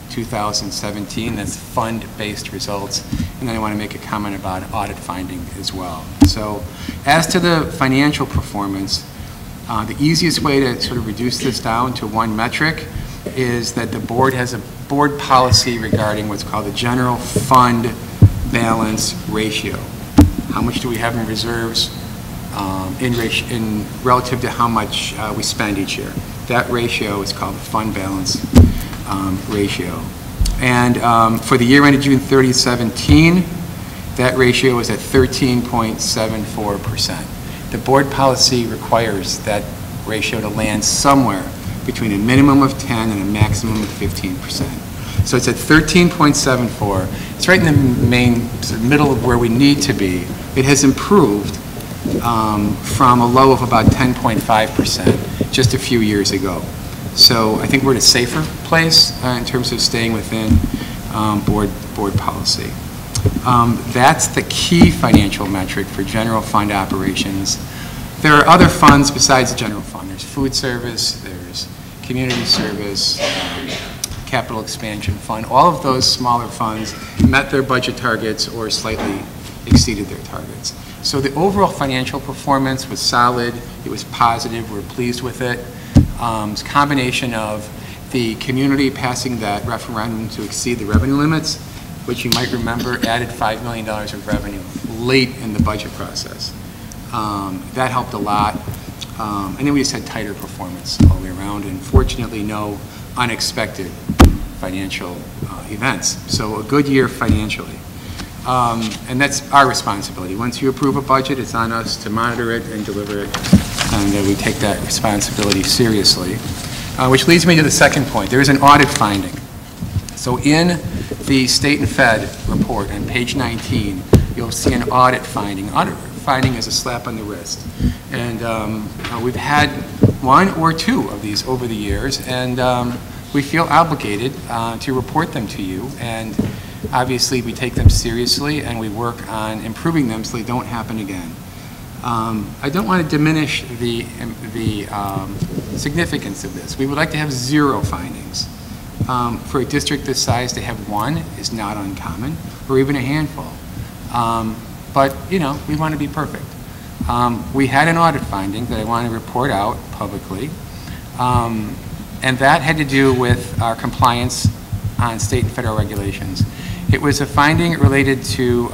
2017. That's fund-based results. And then I want to make a comment about audit finding as well. So as to the financial performance, the easiest way to sort of reduce this down to one metric is that the board has a board policy regarding what's called the general fund balance ratio. How much do we have in reserves in relative to how much we spend each year? That ratio is called the fund balance ratio. And for the year ended June 30, 2017, that ratio was at 13.74%. The board policy requires that ratio to land somewhere between a minimum of 10 and a maximum of 15%. So it's at 13.74. It's right in the middle of where we need to be. It has improved from a low of about 10.5% just a few years ago. So I think we're in a safer place in terms of staying within board policy. That's the key financial metric for general fund operations. There are other funds besides the general fund. There's food service, there's community service, capital expansion fund. All of those smaller funds met their budget targets or slightly exceeded their targets. So the overall financial performance was solid. It was positive. We're pleased with it. It's a combination of the community passing that referendum to exceed the revenue limits, which you might remember added $5 million of revenue late in the budget process. That helped a lot. And then we just had tighter performance all the way around, and fortunately no unexpected financial events. So a good year financially. And that's our responsibility. Once you approve a budget, it's on us to monitor it and deliver it, and we take that responsibility seriously. Which leads me to the second point. There is an audit finding. So in the State and Fed report on page 19, you'll see an audit finding. Audit finding is a slap on the wrist. And we've had one or two of these over the years, and we feel obligated to report them to you. And obviously, we take them seriously, and we work on improving them so they don't happen again. I don't want to diminish the significance of this. We would like to have 0 findings. For a district this size, to have 1 is not uncommon, or even a handful. But, you know, we want to be perfect. We had an audit finding that I want to report out publicly, and that had to do with our compliance on state and federal regulations. It was a finding related to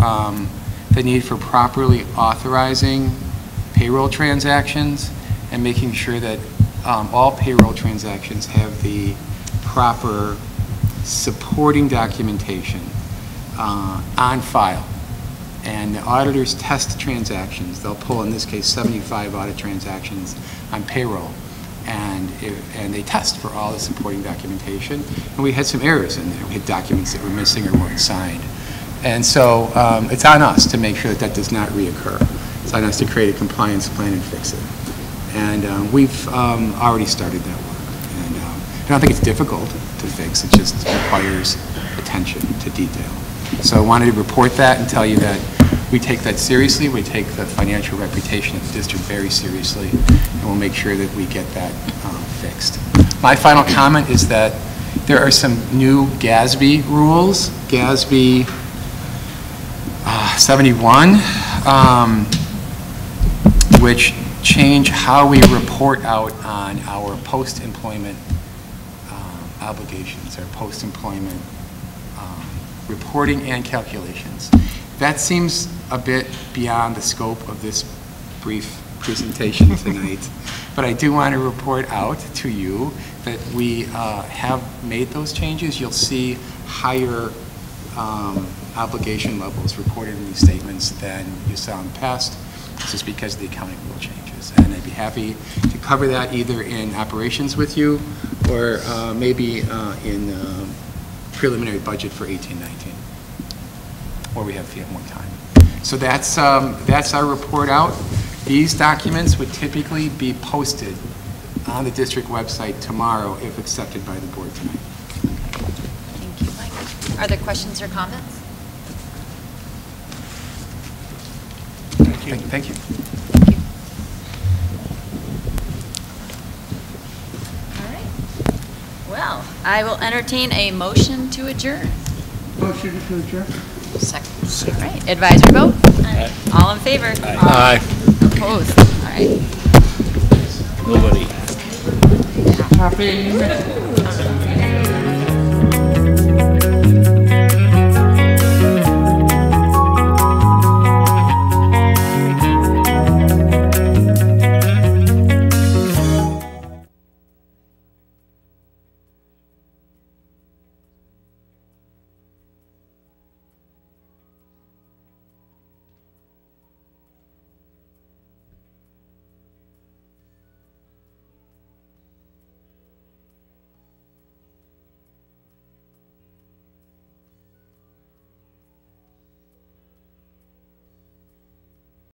the need for properly authorizing payroll transactions and making sure that all payroll transactions have the proper supporting documentation on file. And the auditors test transactions. They'll pull, in this case, 75 audit transactions on payroll. And they test for all the supporting documentation. And we had some errors in there. We had documents that were missing or weren't signed. And so it's on us to make sure that that does not reoccur. It's on us to create a compliance plan and fix it. And we've already started that work. And I don't think it's difficult to fix. It just requires attention to detail. So I wanted to report that and tell you that we take that seriously. We take the financial reputation of the district very seriously, and we'll make sure that we get that fixed. My final comment is that there are some new GASB rules, GASB 71, which change how we report out on our post-employment obligations, our post-employment reporting and calculations. That seems a bit beyond the scope of this brief presentation tonight, but I do want to report out to you that we have made those changes. You'll see higher obligation levels reported in these statements than you saw in the past. This is because of the accounting rule changes. And I'd be happy to cover that either in operations with you or maybe in preliminary budget for 18-19, or we have more time. So that's our report out. These documents would typically be posted on the district website tomorrow if accepted by the board tonight. Thank you, Mike. Are there questions or comments? Thank you. Thank you. All right. Well, I will entertain a motion to adjourn. Motion to adjourn. Second. All right. Advisory vote? Aye. All in favor? Aye. Opposed? All right. Nobody. Happy